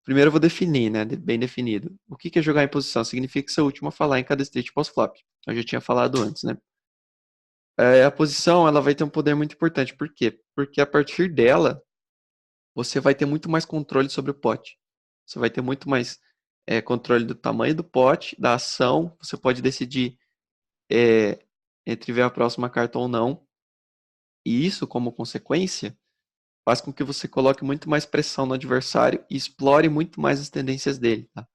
Primeiro eu vou definir, né? Bem definido. O que é jogar em posição? Significa ser o último a falar em cada state pós-flop. Eu já tinha falado antes, né? A posição ela vai ter um poder muito importante. Por quê? Porque a partir dela, você vai ter muito mais controle sobre o pote. Você vai ter muito mais controle do tamanho do pote, da ação. Você pode decidir entre ver a próxima carta ou não. E isso, como consequência, faz com que você coloque muito mais pressão no adversário e explore muito mais as tendências dele. Tá?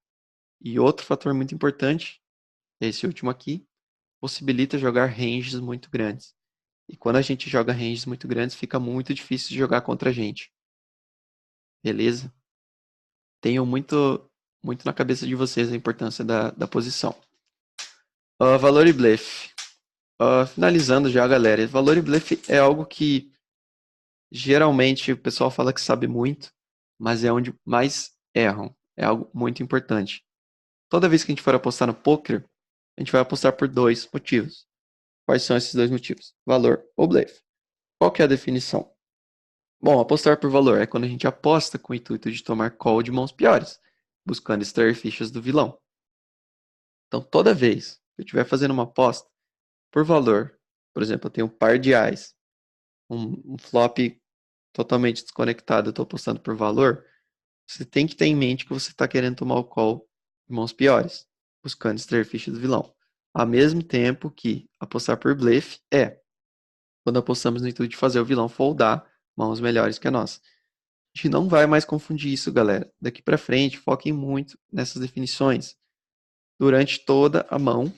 E outro fator muito importante, esse último aqui, possibilita jogar ranges muito grandes. E quando a gente joga ranges muito grandes, fica muito difícil de jogar contra a gente. Beleza? Tenham muito na cabeça de vocês a importância da posição. Valor e blefe. Finalizando já, galera. Valor e blefe é algo que geralmente o pessoal fala que sabe muito, mas é onde mais erram. É algo muito importante. Toda vez que a gente for apostar no poker, a gente vai apostar por dois motivos. Quais são esses dois motivos? Valor ou blefe. Qual que é a definição? Bom, apostar por valor é quando a gente aposta com o intuito de tomar call de mãos piores, buscando extrair fichas do vilão. Então, toda vez que eu estiver fazendo uma aposta por valor, por exemplo, eu tenho um par de ais, um flop totalmente desconectado, eu estou apostando por valor, você tem que ter em mente que você está querendo tomar o call de mãos piores, buscando extrair fichas do vilão. Ao mesmo tempo que apostar por blefe é quando apostamos no intuito de fazer o vilão foldar mãos melhores que a nossa. A gente não vai mais confundir isso, galera. Daqui para frente, foquem muito nessas definições. Durante toda a mão,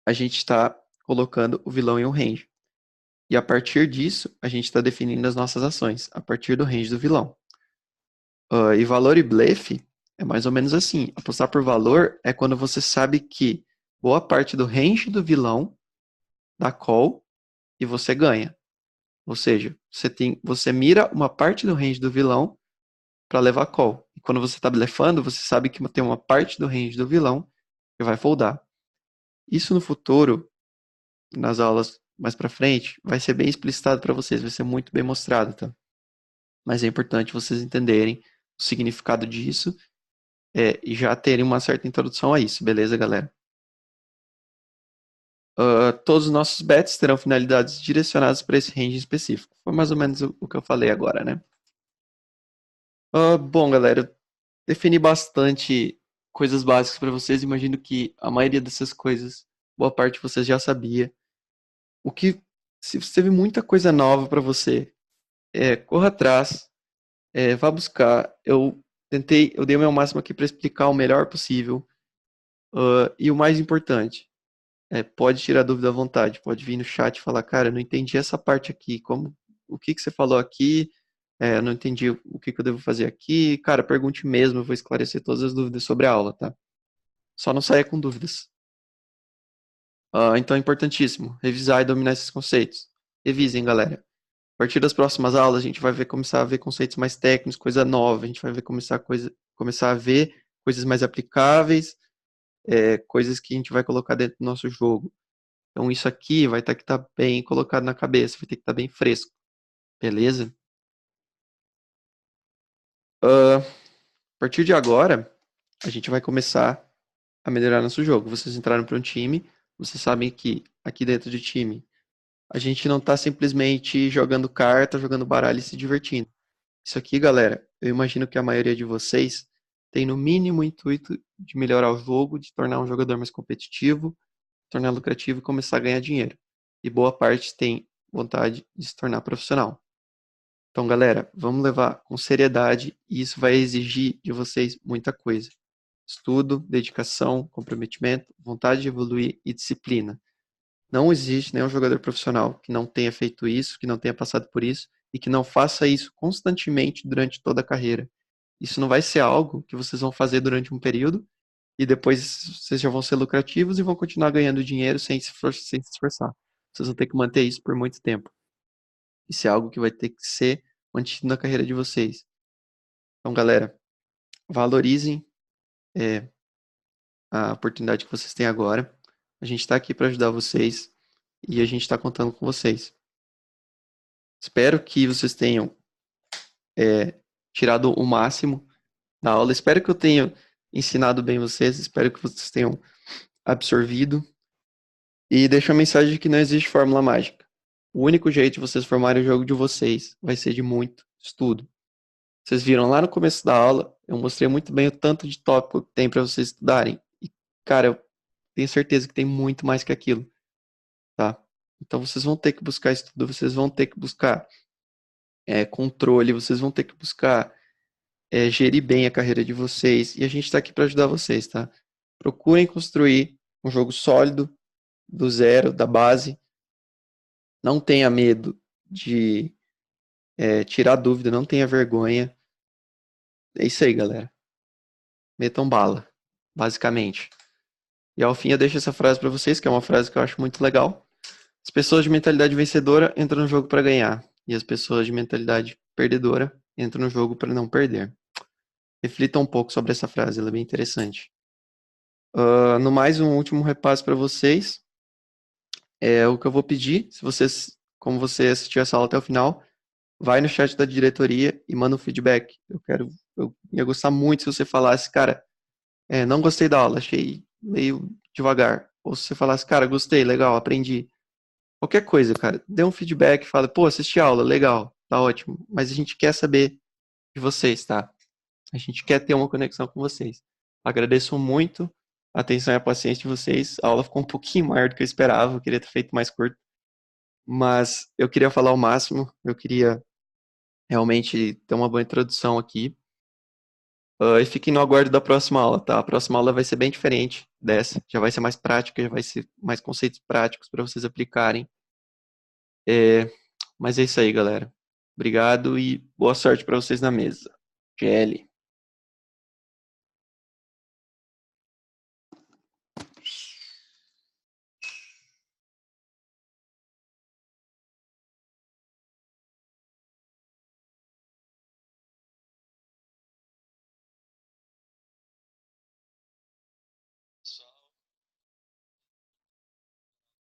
a gente está colocando o vilão em um range. E a partir disso, a gente está definindo as nossas ações, a partir do range do vilão. E valor e blefe é mais ou menos assim. Apostar por valor é quando você sabe que boa parte do range do vilão dá call e você ganha. Ou seja, você mira uma parte do range do vilão para levar call. E quando você está blefando, você sabe que tem uma parte do range do vilão que vai foldar. Isso no futuro, nas aulas mais para frente, vai ser bem explicitado para vocês, vai ser muito bem mostrado, tá? Mas é importante vocês entenderem o significado disso e já terem uma certa introdução a isso, beleza, galera? Todos os nossos bets terão finalidades direcionadas para esse range específico. Foi mais ou menos o que eu falei agora, né? Bom, galera, eu defini bastante coisas básicas para vocês. Imagino que a maioria dessas coisas, boa parte vocês já sabia. Se você teve muita coisa nova para você, corra atrás, vá buscar. Eu eu dei o meu máximo aqui para explicar o melhor possível. E o mais importante, pode tirar dúvida à vontade, pode vir no chat e falar, cara, eu não entendi essa parte aqui, o que que você falou aqui, eu não entendi o que que eu devo fazer aqui. Cara, pergunte mesmo, eu vou esclarecer todas as dúvidas sobre a aula, tá? Só não saia com dúvidas. Então é importantíssimo revisar e dominar esses conceitos. Revisem, galera. A partir das próximas aulas, a gente vai começar a ver conceitos mais técnicos, coisa nova. A gente vai começar a ver coisas mais aplicáveis, coisas que a gente vai colocar dentro do nosso jogo. Então, isso aqui vai ter que estar bem colocado na cabeça, vai ter que estar bem fresco. Beleza? A partir de agora, a gente vai começar a melhorar nosso jogo. Vocês entraram para um time, vocês sabem que aqui dentro de time, a gente não está simplesmente jogando carta, jogando baralho e se divertindo. Isso aqui, galera, eu imagino que a maioria de vocês tem no mínimo o intuito de melhorar o jogo, de tornar um jogador mais competitivo, tornar lucrativo e começar a ganhar dinheiro. E boa parte tem vontade de se tornar profissional. Então, galera, vamos levar com seriedade e isso vai exigir de vocês muita coisa. Estudo, dedicação, comprometimento, vontade de evoluir e disciplina. Não existe nenhum jogador profissional que não tenha feito isso, que não tenha passado por isso e que não faça isso constantemente durante toda a carreira. Isso não vai ser algo que vocês vão fazer durante um período e depois vocês já vão ser lucrativos e vão continuar ganhando dinheiro sem se esforçar. Vocês vão ter que manter isso por muito tempo. Isso é algo que vai ter que ser mantido na carreira de vocês. Então, galera, valorizem a oportunidade que vocês têm agora. A gente está aqui para ajudar vocês e a gente está contando com vocês. Espero que vocês tenham tirado o máximo da aula. Espero que eu tenha ensinado bem vocês. Espero que vocês tenham absorvido. E deixo a mensagem de que não existe fórmula mágica. O único jeito de vocês formarem o jogo de vocês vai ser de muito estudo. Vocês viram lá no começo da aula, eu mostrei muito bem o tanto de tópico que tem para vocês estudarem. E, cara, eu tenho certeza que tem muito mais que aquilo, tá? Então vocês vão ter que buscar estudo, vocês vão ter que buscar controle, vocês vão ter que buscar gerir bem a carreira de vocês. E a gente está aqui para ajudar vocês, tá? Procurem construir um jogo sólido, do zero, da base. Não tenha medo de tirar dúvida, não tenha vergonha. É isso aí, galera. Metam bala, basicamente. E ao fim eu deixo essa frase para vocês, que é uma frase que eu acho muito legal. As pessoas de mentalidade vencedora entram no jogo para ganhar, e as pessoas de mentalidade perdedora entram no jogo para não perder. Reflitam um pouco sobre essa frase, ela é bem interessante. No mais, um último repasso para vocês. O que eu vou pedir, se vocês, como você assistiu essa aula até o final, vai no chat da diretoria e manda um feedback. Eu ia gostar muito se você falasse, cara, não gostei da aula, achei meio devagar. Ou se você falasse, cara, gostei, legal, aprendi. Qualquer coisa, cara, dê um feedback, fala, pô, assisti a aula, legal, tá ótimo. Mas a gente quer saber de vocês, tá? A gente quer ter uma conexão com vocês. Agradeço muito a atenção e a paciência de vocês. A aula ficou um pouquinho maior do que eu esperava, eu queria ter feito mais curto. Mas eu queria falar o máximo, eu queria realmente ter uma boa introdução aqui. E fiquem no aguardo da próxima aula, tá? A próxima aula vai ser bem diferente dessa, já vai ser mais prática, já vai ser mais conceitos práticos para vocês aplicarem. Mas é isso aí, galera. Obrigado e boa sorte para vocês na mesa. GL. Pessoal,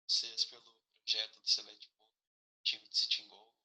vocês pelo projeto do Select Time de Sitting Goal.